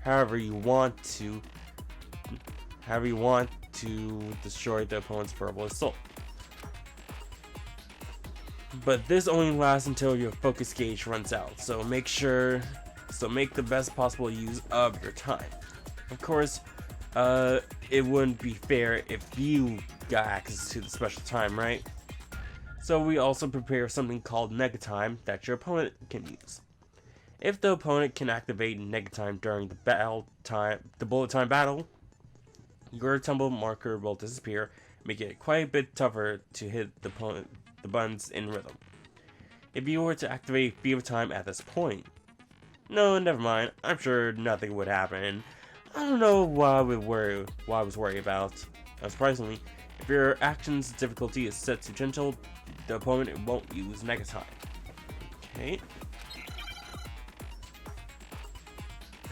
however you want to destroy the opponent's verbal assault. But this only lasts until your focus gauge runs out, so make the best possible use of your time. Of course, it wouldn't be fair if you got access to the special time, right? So we also prepare something called Negatime that your opponent can use. If the opponent can activate Negatime during the bullet time battle, your tumble marker will disappear, making it quite a bit tougher to hit the buttons in rhythm. If you were to activate Fever Time at this point, no, never mind. I'm sure nothing would happen. I don't know what I was worried about. Surprisingly, if your action's difficulty is set to gentle, the opponent won't use Negatime. Okay.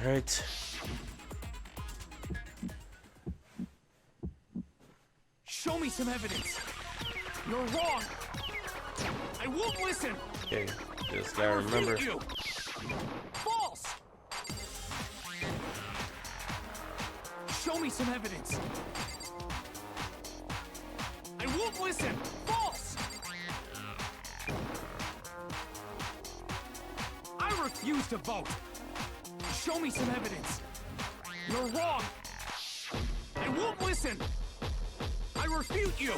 Alright. Show me some evidence. You're wrong. I won't listen. Okay, just gotta remember. You. False. Show me some evidence. I won't listen. False. I refuse to vote. Show me some evidence. You're wrong. I won't listen. I refute you.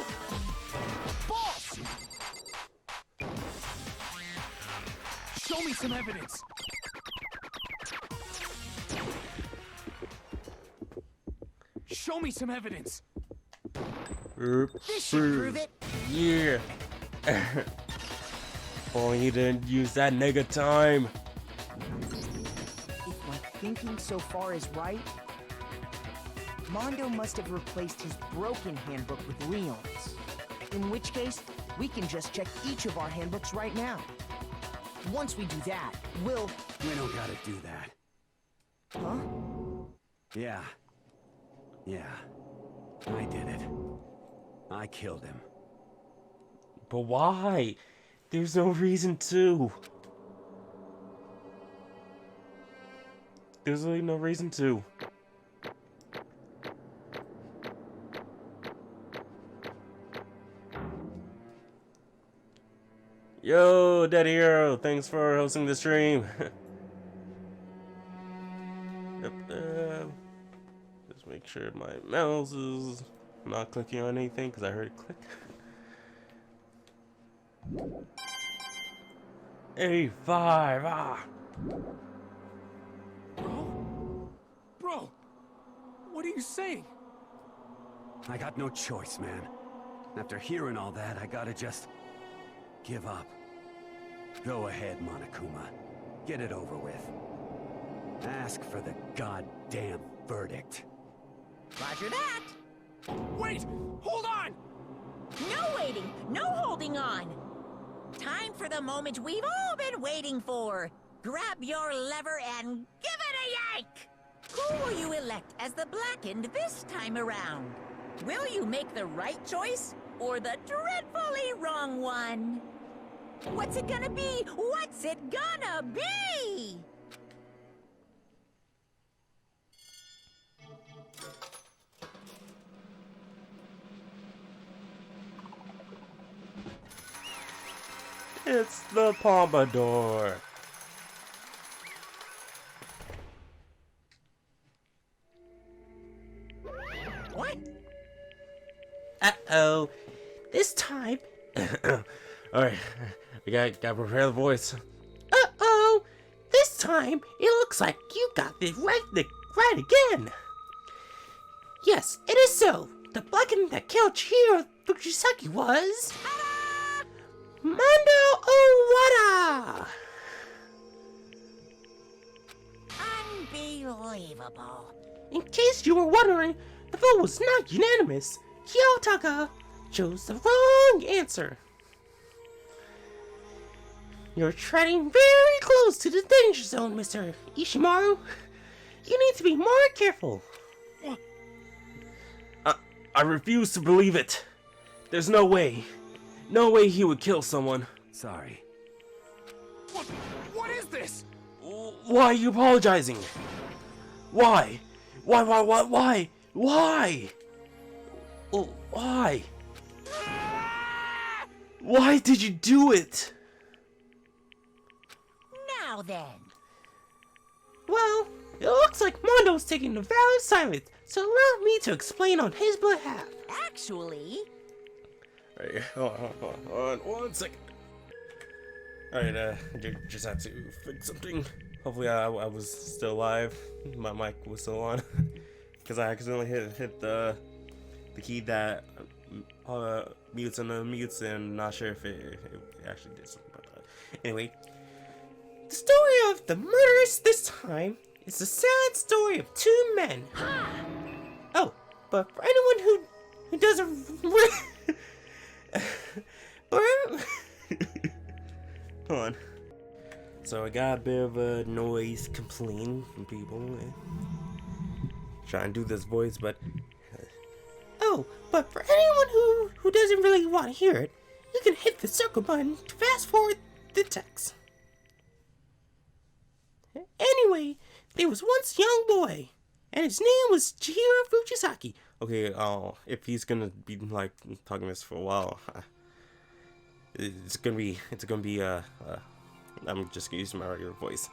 False. Show me some evidence. Show me some evidence. This should prove it. Yeah. Only he didn't use that Negatime. If my thinking so far is right, Mondo must have replaced his broken handbook with Leon's. In which case, we can just check each of our handbooks right now. Once we do that, We don't gotta do that. Huh? Yeah. I did it. I killed him. But why? There's no reason to. There's really no reason to. Yo, Dead Hero, thanks for hosting the stream. Yep, just make sure my mouse is not clicking on anything because I heard it click. 85, Bro, what are you saying? I got no choice, man. After hearing all that, I gotta just give up. Go ahead, Monokuma. Get it over with. Ask for the goddamn verdict. Roger that. Wait! Hold on! No waiting, no holding on. Time for the moment we've all been waiting for. Grab your lever and give it a yank! Who will you elect as the Blackened this time around? Will you make the right choice or the dreadfully wrong one? What's it gonna be? What's it gonna be? It's the Pompadour. What? Uh-oh. This time... Alright, we gotta prepare the voice. Uh-oh. This time, it looks like you got it right again. Yes, it is so. The Blackened that killed Chihiro Fujisaki was... Mondo Owada! Unbelievable. In case you were wondering, the vote was not unanimous. Kiyotaka chose the wrong answer. You're treading very close to the danger zone, Mr. Ishimaru. You need to be more careful. I refuse to believe it. There's no way. No way he would kill someone. Sorry. What is this? Why are you apologizing? Why? Why? Why? Oh, why? Why did you do it? Now then. Well, it looks like Mondo's taking the vow of silence, so allow me to explain on his behalf. Actually... Alright, hold on 1 second. Alright, just had to fix something. Hopefully I was still alive. My mic was still on. Because I accidentally hit the key that mutes and unmutes, and not sure if it actually did something about that. Anyway, the story of the murderers this time is the sad story of two men. Oh, but for anyone who doesn't hold on. So I got a bit of a noise complaint from people. Trying to do this voice, but oh, but for anyone who doesn't really want to hear it, you can hit the circle button to fast forward the text. Anyway, there was once a young boy, and his name was Chihiro Fujisaki. Okay, if he's gonna be like talking this for a while, it's gonna be I'm just gonna use my regular voice.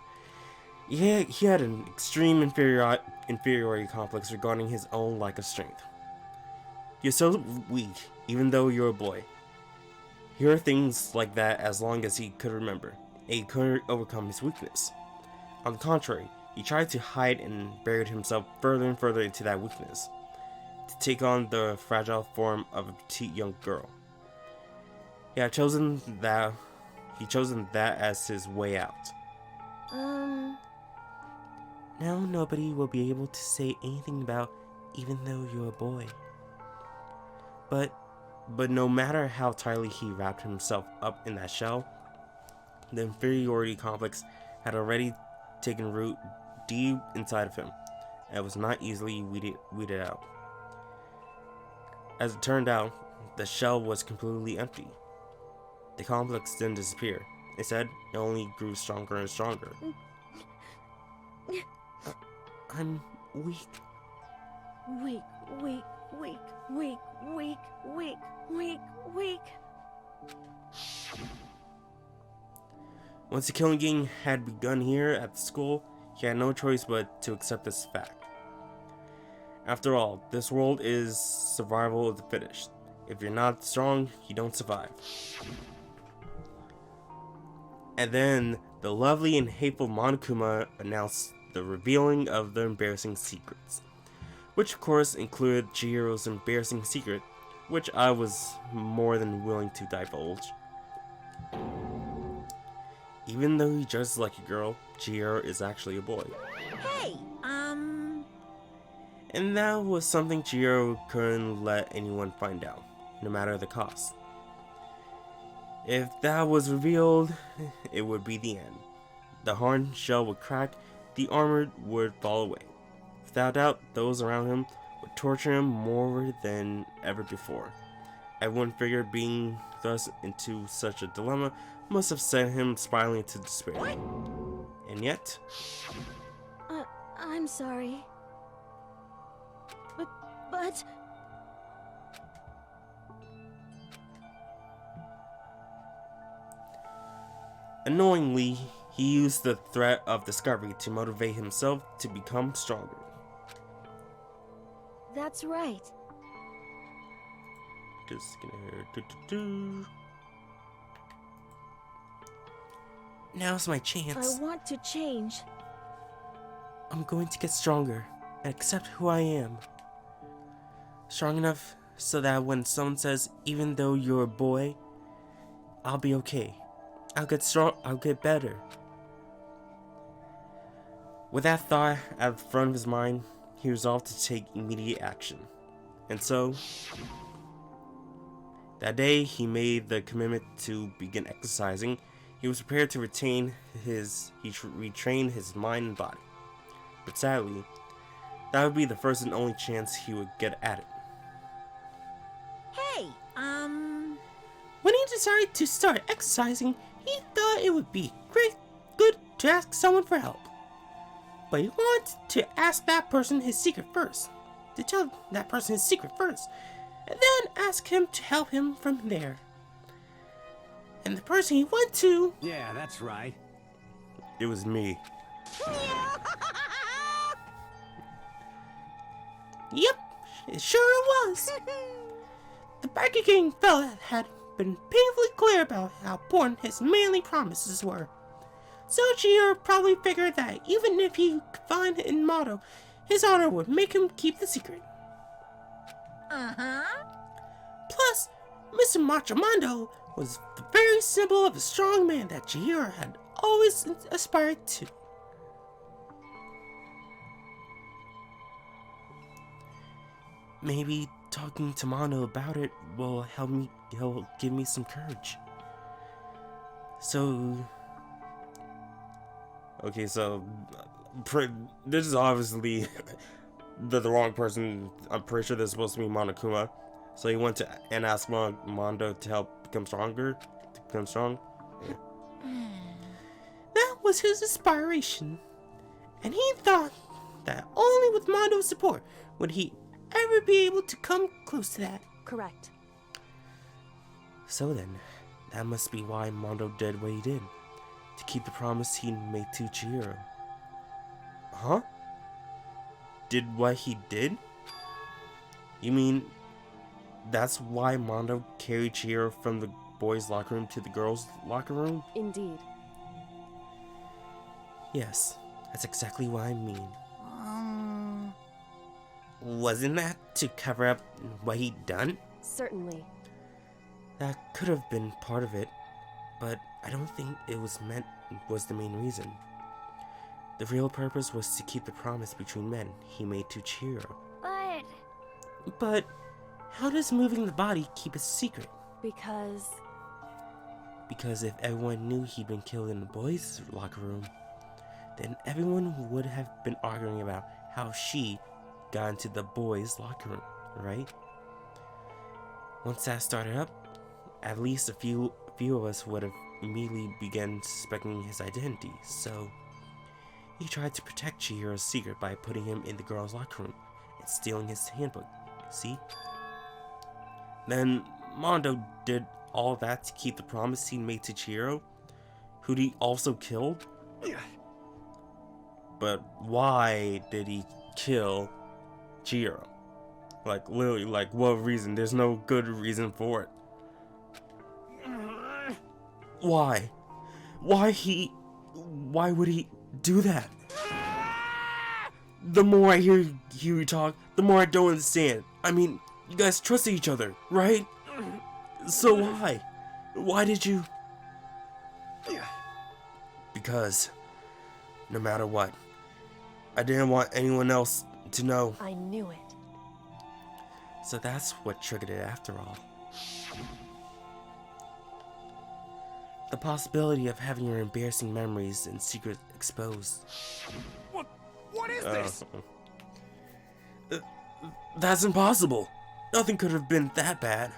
Yeah, he had an extreme inferiority complex regarding his own lack of strength. You're so weak, even though you're a boy. Here are things like that as long as he could remember, and he couldn't overcome his weakness. On the contrary, he tried to hide and buried himself further and further into that weakness, to take on the fragile form of a petite young girl. He had chosen that as his way out. Now nobody will be able to say anything about even though you're a boy. But no matter how tightly he wrapped himself up in that shell, the inferiority complex had already taken root deep inside of him, and was not easily weeded out. As it turned out, the shell was completely empty. The complex didn't disappear. Instead, it only grew stronger and stronger. I'm weak. Weak. Once the killing game had begun here at the school, he had no choice but to accept this fact. After all, this world is survival of the fittest. If you're not strong, you don't survive. And then, the lovely and hateful Monokuma announced the revealing of the embarrassing secrets, which of course included Chihiro's embarrassing secret, which I was more than willing to divulge. Even though he dresses like a girl, Chihiro is actually a boy. Hey, And that was something Chihiro couldn't let anyone find out, no matter the cost. If that was revealed, it would be the end. The hard shell would crack, the armor would fall away. Without doubt, those around him would torture him more than ever before. Everyone figured being thrust into such a dilemma must have sent him spiraling into despair. What? And yet... I'm sorry. But... Annoyingly, he used the threat of discovery to motivate himself to become stronger. That's right. Just gonna... Now's my chance. I want to change. I'm going to get stronger and accept who I am. Strong enough so that when someone says, even though you're a boy, I'll be okay. I'll get strong, I'll get better. With that thought at the front of his mind, he resolved to take immediate action. And so, that day he made the commitment to begin exercising. He was prepared to retrain his mind and body. But sadly, that would be the first and only chance he would get at it. Hey, When he decided to start exercising, he thought it would be good to ask someone for help. But he wanted to ask that person his secret first. To tell that person his secret first. And then ask him to help him from there. And the person he went to... Yeah, that's right. It was me. Yep, it sure was. The Biker King fella had been painfully clear about how important his manly promises were. So Chihiro probably figured that even if he could find in Mato, his honor would make him keep the secret. Plus, Mr. Machomondo was the very symbol of a strong man that Chihiro had always aspired to. Maybe talking to Mondo about it will he'll give me some courage. So... Okay, so this is obviously the wrong person. I'm pretty sure this is supposed to be Monokuma. So he went to and asked Mondo to help become stronger, to become strong. Yeah. That was his inspiration, and he thought that only with Mondo's support would he ever be able to come close to that. Correct. So then, that must be why Mondo did what he did. To keep the promise he made to Chihiro. Huh? Did what he did? You mean that's why Mondo carried Chihiro from the boys' locker room to the girls' locker room? Indeed. Yes, that's exactly what I mean. Wasn't that to cover up what he'd done? Certainly. That could have been part of it, but I don't think it was the main reason. The real purpose was to keep the promise between men he made to Chihiro. But how does moving the body keep a secret? Because if everyone knew he'd been killed in the boys' locker room, then everyone would have been arguing about how she got into the boys' locker room, right? Once that started up, at least a few of us would have immediately began suspecting his identity, so he tried to protect Chihiro's secret by putting him in the girls' locker room and stealing his handbook, see? Then Mondo did all that to keep the promise he made to Chihiro, who he also killed? But why did he kill Chihiro? Like, literally, like, what reason? There's no good reason for it. Why? Why would he do that? The more I hear you talk, the more I don't understand. I mean, you guys trusted each other, right? So why? Why did you? Because, no matter what, I didn't want anyone else to know. I knew it. So that's what triggered it after all. The possibility of having your embarrassing memories and secrets exposed. What is this? That's impossible. Nothing could have been that bad.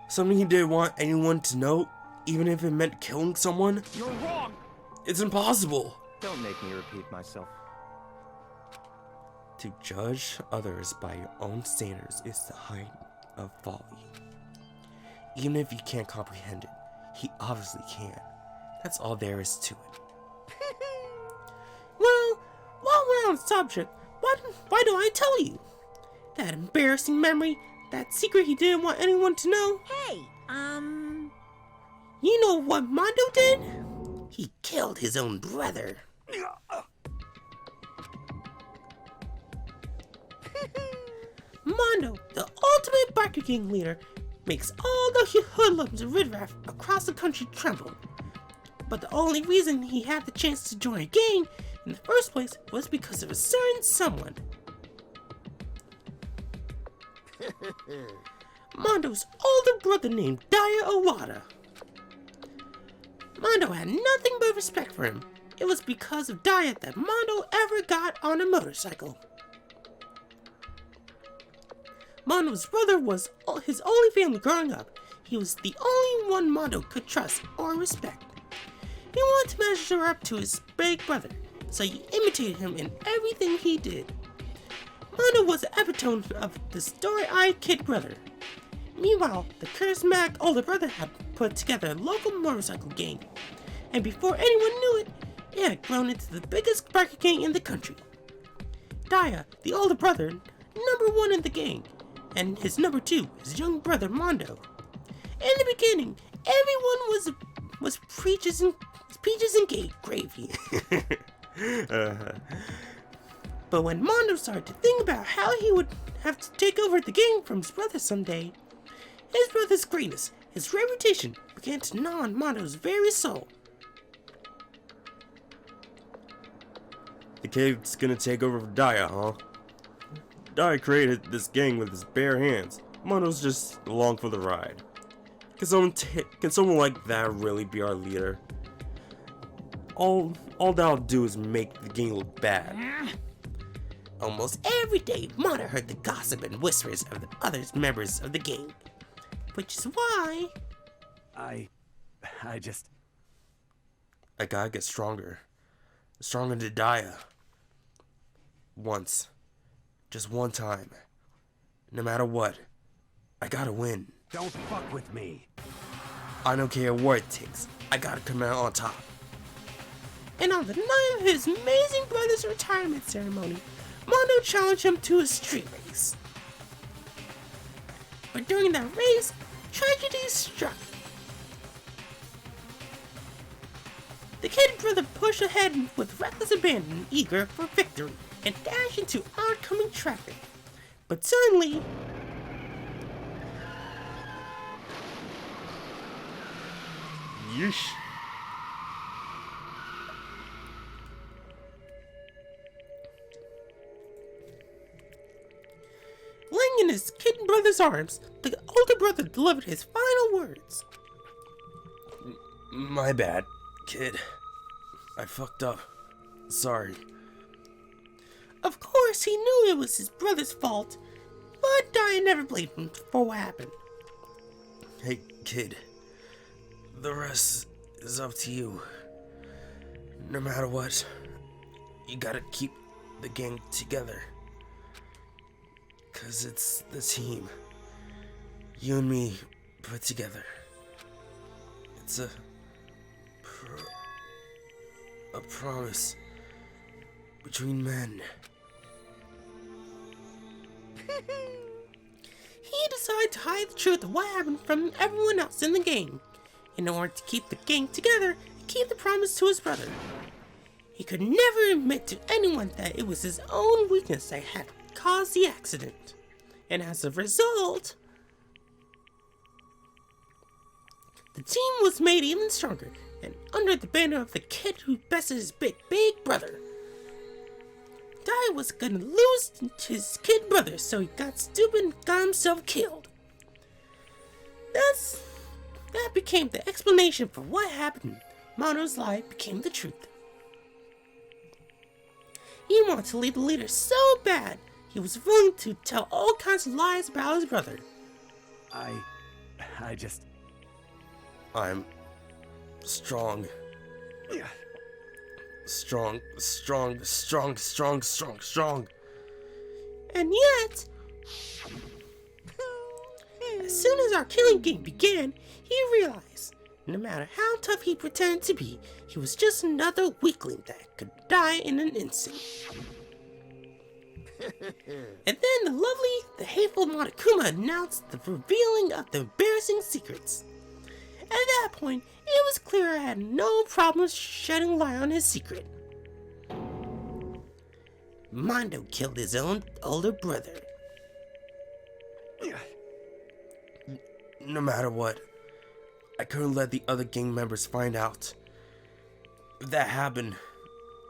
Something he didn't want anyone to know, even if it meant killing someone? You're wrong! It's impossible. Don't make me repeat myself. To judge others by your own standards is the height of folly. Even if you can't comprehend it, he obviously can. That's all there is to it. Well, while we're on the subject, why don't I tell you? That embarrassing memory, that secret he didn't want anyone to know. Hey, You know what Mondo did? He killed his own brother. Mondo, the ultimate Biker Gang leader, makes all the hoodlums of Ridraff across the country tremble. But the only reason he had the chance to join a gang in the first place was because of a certain someone. Mondo's older brother named Daya Owada. Mondo had nothing but respect for him. It was because of Daya that Mondo ever got on a motorcycle. Mondo's brother was his only family growing up. He was the only one Mondo could trust or respect. He wanted to measure up to his big brother, so he imitated him in everything he did. Mondo was the epitome of the story-eyed kid brother. Meanwhile, the charismatic older brother had put together a local motorcycle gang, and before anyone knew it, it had grown into the biggest biker gang in the country. Daya, the older brother, #1 in the gang, and his #2, his young brother Mondo. In the beginning, everyone was peaches and gravy. But when Mondo started to think about how he would have to take over the gang from his brother someday, his brother's greatness, his reputation, began to gnaw on Mondo's very soul. The kid's gonna take over for Daya, huh? Daya created this gang with his bare hands. Mondo's just along for the ride. Can someone like that really be our leader? All that'll do is make the gang look bad. Almost every day, Mondo heard the gossip and whispers of the other members of the gang. Which is why... I gotta get stronger. Stronger than Daya. Once. Just one time. No matter what, I gotta win. Don't fuck with me. I don't care what it takes. I gotta come out on top. And on the night of his amazing brother's retirement ceremony, Mondo challenged him to a street race. But during that race, tragedy struck. The kid brother pushed ahead with reckless abandon, eager for victory, and dashed into oncoming traffic. But suddenly... Yeesh. Laying in his kid brother's arms, the older brother delivered his final words. My bad, kid. I fucked up. Sorry. Of course, he knew it was his brother's fault, but Daya never blamed him for what happened. Hey, kid. The rest is up to you. No matter what, you gotta keep the gang together. 'Cause it's the team. You and me put together. It's a promise between men. He decided to hide the truth of what happened from everyone else in the gang, in order to keep the gang together and keep the promise to his brother. He could never admit to anyone that it was his own weakness that had caused the accident, and as a result, the team was made even stronger, and under the banner of the kid who bested his big brother. Dai was gonna lose to his kid brother, so he got stupid and got himself killed. That became the explanation for what happened. Mondo's lie became the truth. He wanted to lead the leader so bad, he was willing to tell all kinds of lies about his brother. I'm strong. Strong. And yet, as soon as our killing game began, he realized, no matter how tough he pretended to be, he was just another weakling that could die in an instant. And then the hateful Monokuma announced the revealing of the embarrassing secrets. At that point, it was clear I had no problem shedding light on his secret. Mondo killed his own older brother. No matter what, I couldn't let the other gang members find out. If that happened,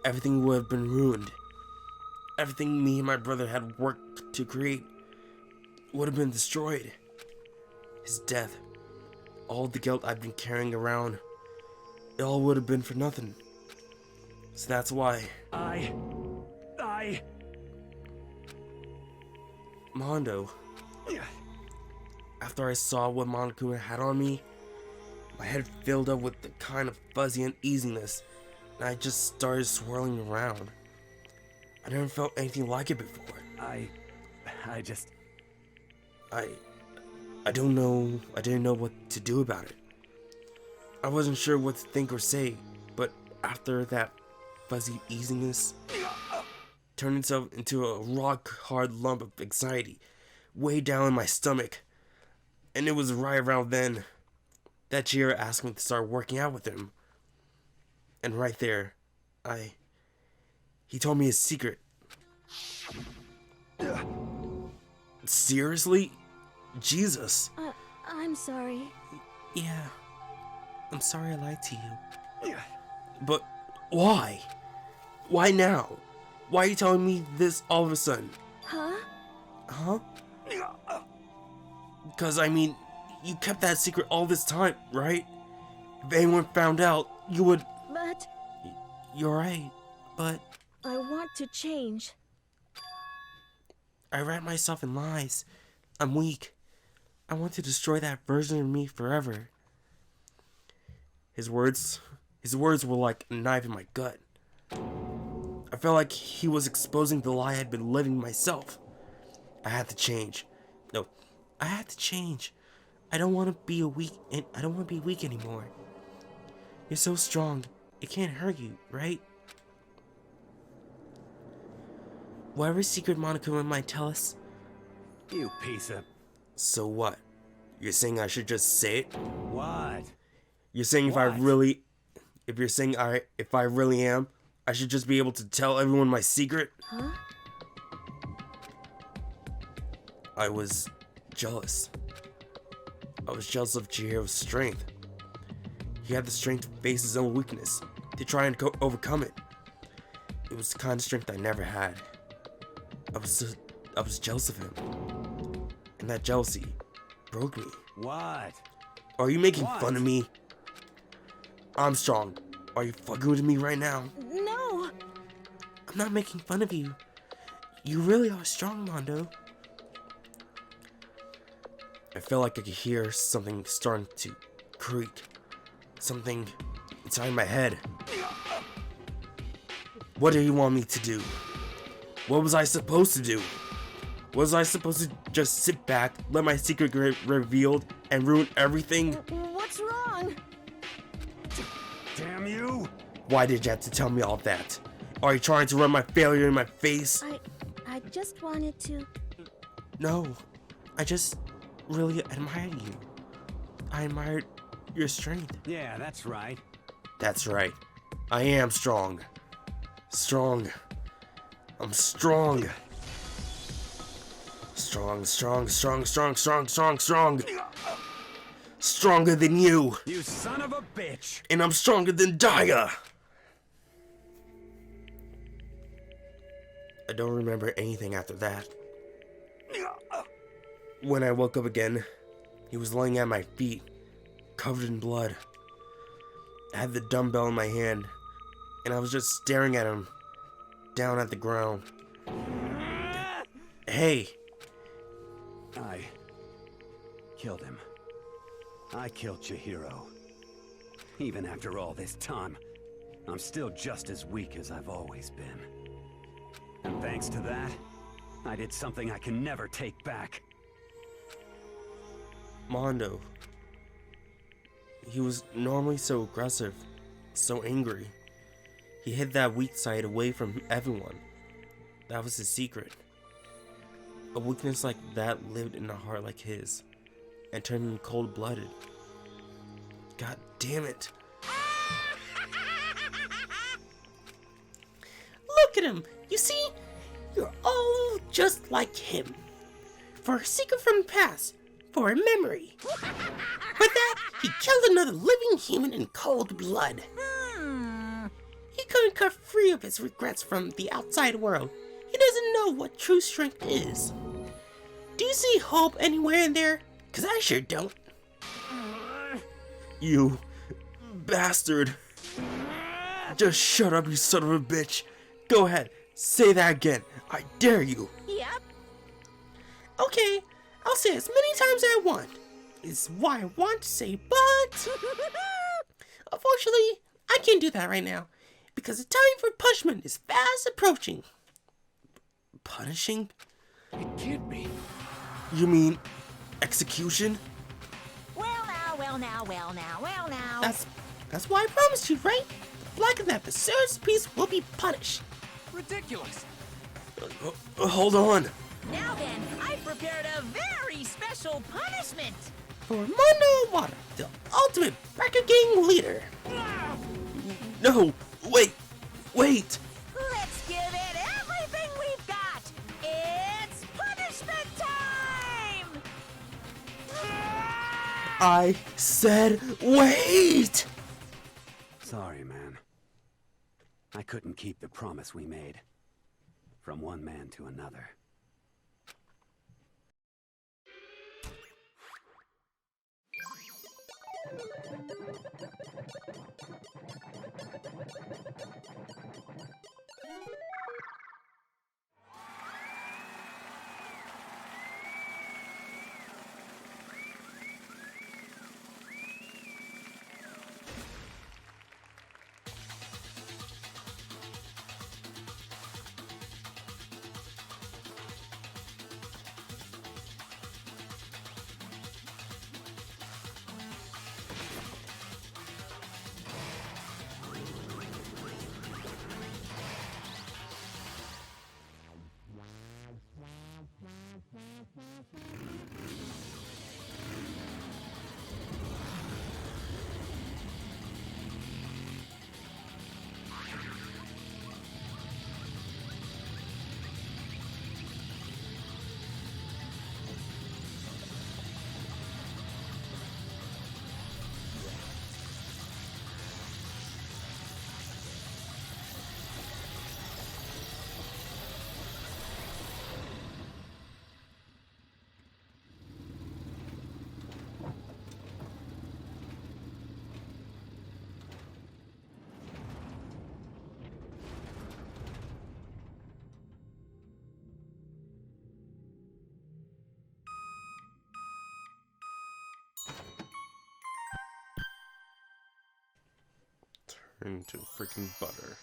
everything would have been ruined. Everything me and my brother had worked to create would have been destroyed. His death, all the guilt I've been carrying around, it all would have been for nothing. So that's why Mondo. After I saw what Monokuma had on me, my head filled up with the kind of fuzzy uneasiness, and I just started swirling around. I never felt anything like it before. I don't know. I didn't know what to do about it. I wasn't sure what to think or say, but after that fuzzy easiness turned itself into a rock-hard lump of anxiety way down in my stomach. And it was right around then that Chihiro asked me to start working out with him. And right there, he told me his secret. Seriously? Jesus. I'm sorry. Yeah. I'm sorry I lied to you. But why? Why now? Why are you telling me this all of a sudden? Huh? Huh? Because, I mean, you kept that secret all this time, right? If anyone found out, you would... But... You're right, but... I want to change. I wrap myself in lies. I'm weak. I want to destroy that version of me forever. His words were like a knife in my gut. I felt like he was exposing the lie I'd been living myself. I had to change. No, I had to change. I don't want to be weak anymore. You're so strong. It can't hurt you, right? Whatever secret Monokuma might tell us. You piece of... So what? You're saying I should just say it? What? You're saying if I really am, I should just be able to tell everyone my secret? Huh? I was jealous. I was jealous of Chihiro's strength. He had the strength to face his own weakness, to try and overcome it. It was the kind of strength I never had. I was jealous of him. And that jealousy broke me. What? Are you making fun of me? I'm strong. Are you fucking with me right now? No! I'm not making fun of you. You really are strong, Mondo. I felt like I could hear something starting to creak. Something inside my head. What do you want me to do? What was I supposed to do? Was I supposed to just sit back, let my secret get revealed, and ruin everything? What's wrong? Damn you! Why did you have to tell me all that? Are you trying to rub my failure in my face? I just wanted to... No, I just really admired you. I admired your strength. Yeah, that's right. That's right. I am strong. Strong. I'm strong. Strong. Stronger than you. You son of a bitch. And I'm stronger than Daya. I don't remember anything after that. When I woke up again, he was laying at my feet, covered in blood. I had the dumbbell in my hand, and I was just staring at him, down at the ground. Hey! I killed him. I killed Chihiro. Even after all this time, I'm still just as weak as I've always been. And thanks to that, I did something I can never take back. Mondo. He was normally so aggressive, so angry. He hid that weak side away from everyone. That was his secret. A weakness like that lived in a heart like his, and turned him cold-blooded. God damn it. Look at him! You see? You're all just like him. For a secret from the past, for a memory. For that, he killed another living human in cold blood. He couldn't cut free of his regrets from the outside world. He doesn't know what true strength is. Do you see hope anywhere in there? 'Cause I sure don't. You bastard. Just shut up, you son of a bitch. Go ahead, say that again. I dare you. Yep. Okay, I'll say as many times as I want. It's why I want to say, but... Unfortunately, I can't do that right now. Because the time for punishment is fast approaching. Punishing? It can't be. You mean execution? Well Well now, well now, well now. That's why I promised you, right? The black of that berserk's piece will be punished. Ridiculous. Hold on. Now then, I've prepared a very special punishment. For Mondo Water, the ultimate Breaker Gang leader. No, wait. Let's give it everything we've got. It's punishment time! I said wait! Sorry, man. I couldn't keep the promise we made. From one man to another. Turn to freaking butter.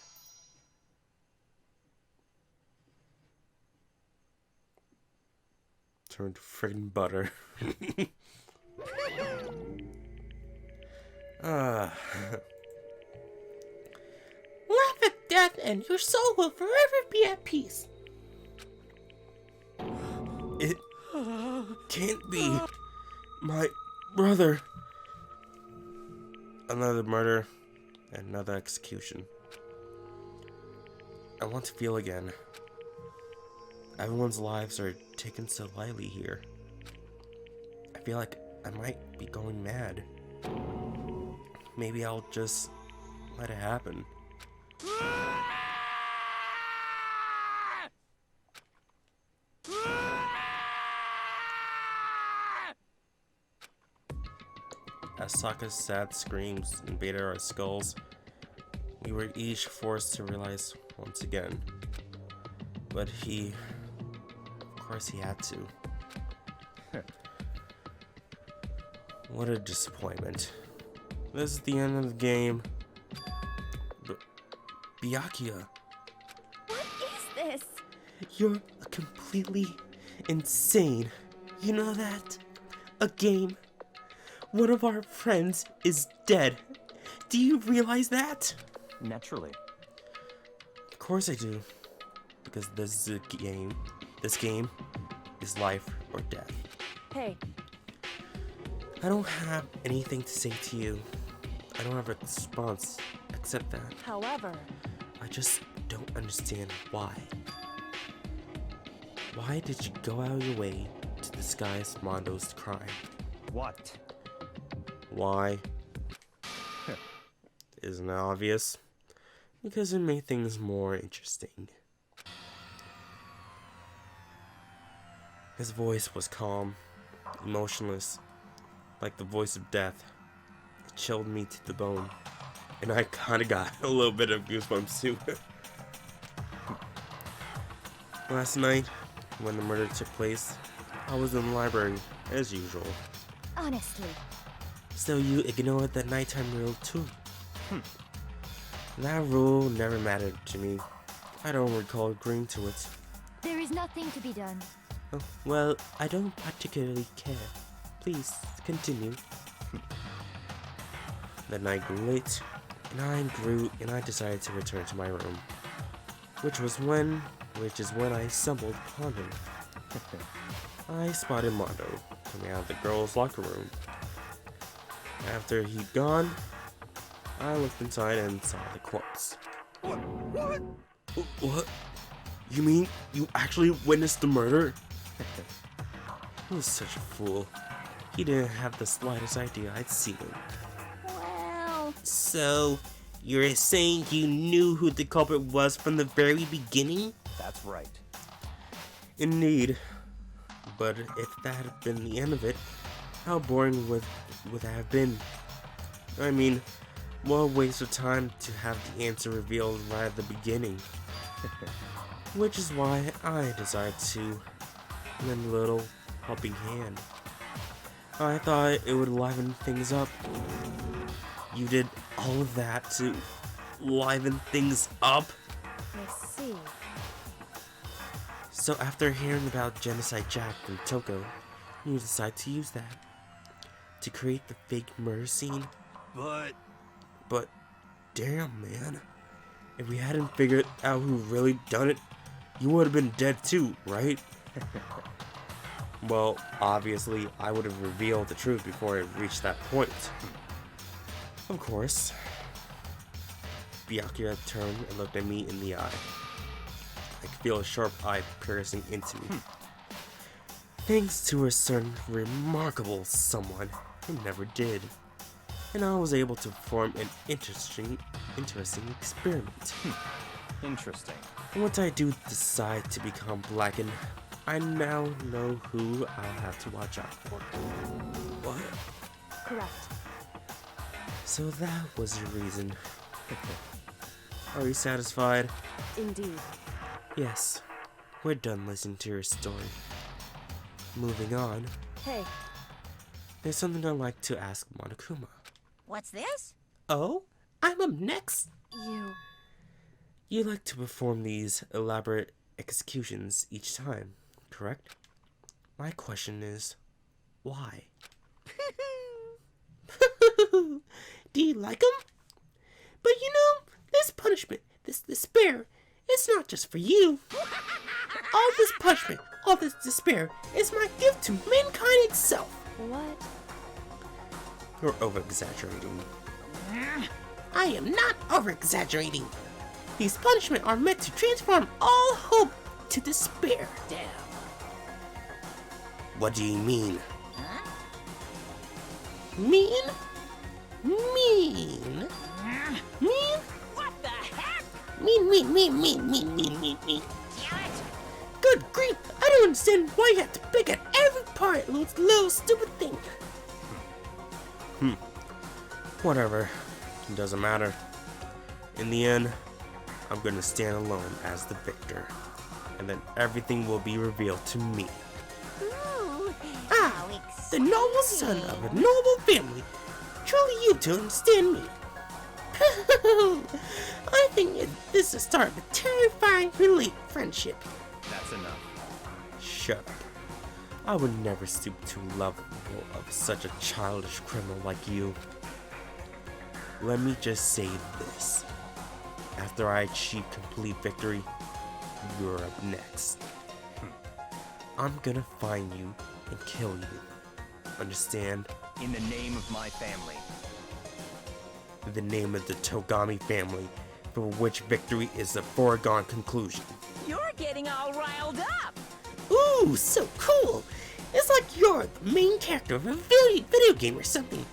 Turn to freaking butter. Laugh at death and your soul will forever be at peace. It can't be. My brother. Another murder. Another execution. I want to feel again. Everyone's lives are taken so lightly here. I feel like I might be going mad. Maybe I'll just let it happen. As Sokka's sad screams invaded our skulls, we were each forced to realize once again. But of course he had to. What a disappointment. This is the end of the game. Byakuya. What is this? You're completely insane. You know that? A game. One of our friends is dead. Do you realize that? Naturally. Of course I do. Because this is a game. This game is life or death. Hey, I don't have anything to say to you. I don't have a response except that. however, I just don't understand why. Why did you go out of your way to disguise Mondo's crime? What? Why? Isn't it obvious? Because it made things more interesting. His voice was calm, emotionless, like the voice of death. It chilled me to the bone, and I kinda got a little bit of goosebumps too. Last night, when the murder took place, I was in the library, as usual. honestly, So you ignored the nighttime rule too? That rule never mattered to me. I don't recall agreeing to it. There is nothing to be done. Oh, well, I don't particularly care. Please, continue. The night grew late, and I decided to return to my room, which is when I stumbled upon him. I spotted Mondo coming out of the girls' locker room. After he'd gone, I looked inside and saw the corpse. What? What? You mean you actually witnessed the murder? He was such a fool. He didn't have the slightest idea I'd seen him. Well... So, you're saying you knew who the culprit was from the very beginning? That's right. Indeed. But if that had been the end of it, how boring would that have been? I mean, what a waste of time to have the answer revealed right at the beginning. Which is why I decided to lend a little helping hand. I thought it would liven things up. You did all of that to liven things up? I see. So after hearing about Genocide Jack from Toko, you decide to use that to create the fake murder scene? But damn, man. If we hadn't figured out who really done it, you would have been dead too, right? Well, obviously, I would have revealed the truth before it reached that point. Of course. Byakuya turned and looked at me in the eye. I could feel a sharp eye piercing into me. Thanks to a certain remarkable someone who never did. And I was able to perform an interesting experiment. Interesting. Once I do decide to become blackened, I now know who I'll have to watch out for. What? Correct. So that was your reason. Are you satisfied? Indeed. Yes. We're done listening to your story. Moving on. Hey, There's something I'd like to ask Monokuma. What's this? Oh? I'm up next. You like to perform these elaborate executions each time, correct? My question is, why? Do you like them? But you know, this punishment, this despair, it's not just for you. All this punishment, all this despair is my gift to mankind itself. what? You're over-exaggerating. I am not over-exaggerating. These punishments are meant to transform all hope to despair. Damn. What do you mean? Huh? Mean? Mean? Mean? What the heck? Mean. Damn it! Good grief, I don't understand why you have to pick at every part of this little stupid thing. Whatever. It doesn't matter. In the end, I'm gonna stand alone as the victor. And then everything will be revealed to me. Ooh, Ah, how the noble son of a noble family. Truly you to understand me. I think this is the start of a terrifying friendship. That's enough. Shut up. I would never stoop to the level of such a childish criminal like you. Let me just say this. After I achieve complete victory, you're up next. I'm gonna find you and kill you. Understand? In the name of my family. The name of the Togami family, for which victory is a foregone conclusion. You're getting all riled up. Ooh, so cool. It's like you're the main character of a video game or something.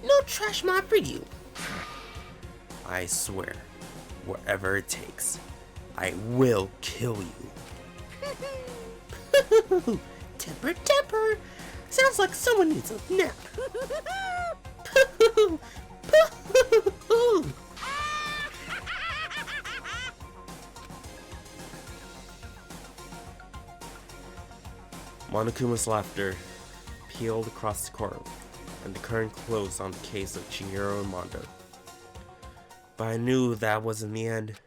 No trash mod for you. I swear, whatever it takes, I will kill you. Temper. Sounds like someone needs a nap. Monokuma's laughter peeled across the courtroom, and the curtain closed on the case of Chihiro and Mondo. But I knew that wasn't the end.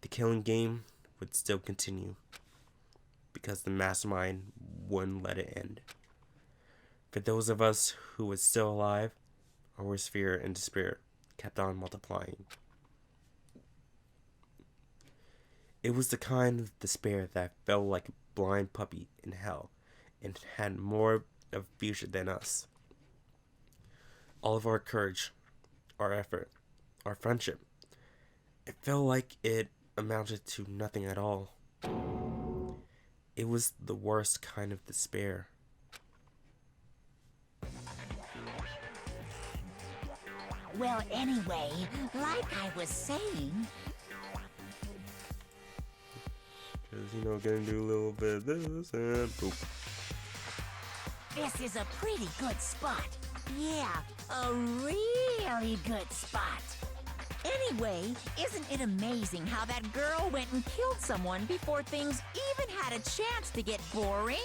The killing game would still continue, because the mastermind wouldn't let it end. For those of us who were still alive, Our fear and despair kept on multiplying. It was the kind of despair that felt like a blind puppy in hell and had more of future than us. All of our courage, our effort, our friendship, it felt like it amounted to nothing at all. It was the worst kind of despair. Well, anyway, like I was saying... Because, you know, gonna do a little bit of this and boop. This is a pretty good spot. Yeah, a really good spot. Anyway, isn't it amazing how that girl went and killed someone before things even had a chance to get boring?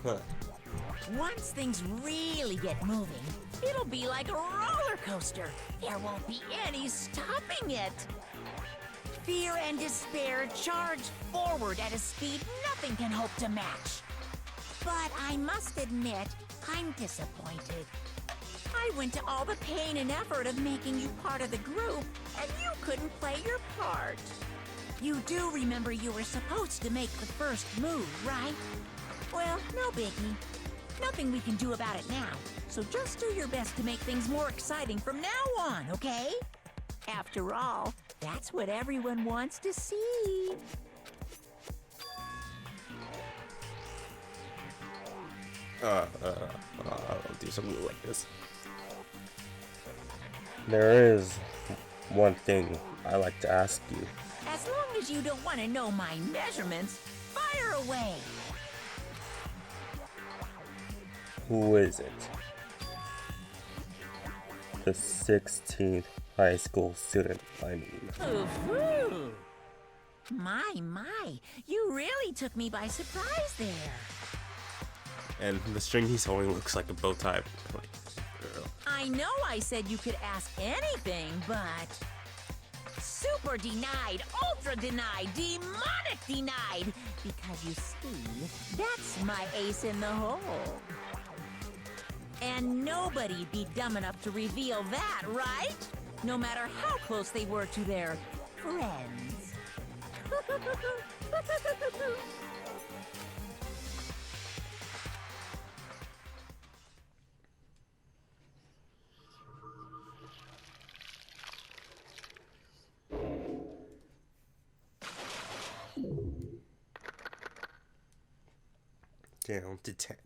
Huh. Once things really get moving, it'll be like a roller coaster. There won't be any stopping it. Fear and despair charge forward at a speed nothing can hope to match. But I must admit, I'm disappointed. I went to all the pain and effort of making you part of the group, and you couldn't play your part. You do remember you were supposed to make the first move, right? Well, no biggie. Nothing we can do about it now, so just do your best to make things more exciting from now on, okay? After all, that's what everyone wants to see. I'll do something like this. There is one thing I like to ask you. As long as you don't want to know my measurements, fire away. Who is it? The 16th high school student, I mean. Ooh-hoo. My, you really took me by surprise there. And the string he's holding looks like a bow tie. I know I said you could ask anything, but... Super denied, ultra denied, demonic denied! Because you see, that's my ace in the hole. And nobody'd be dumb enough to reveal that, right? No matter how close they were to their friends. Down to 10.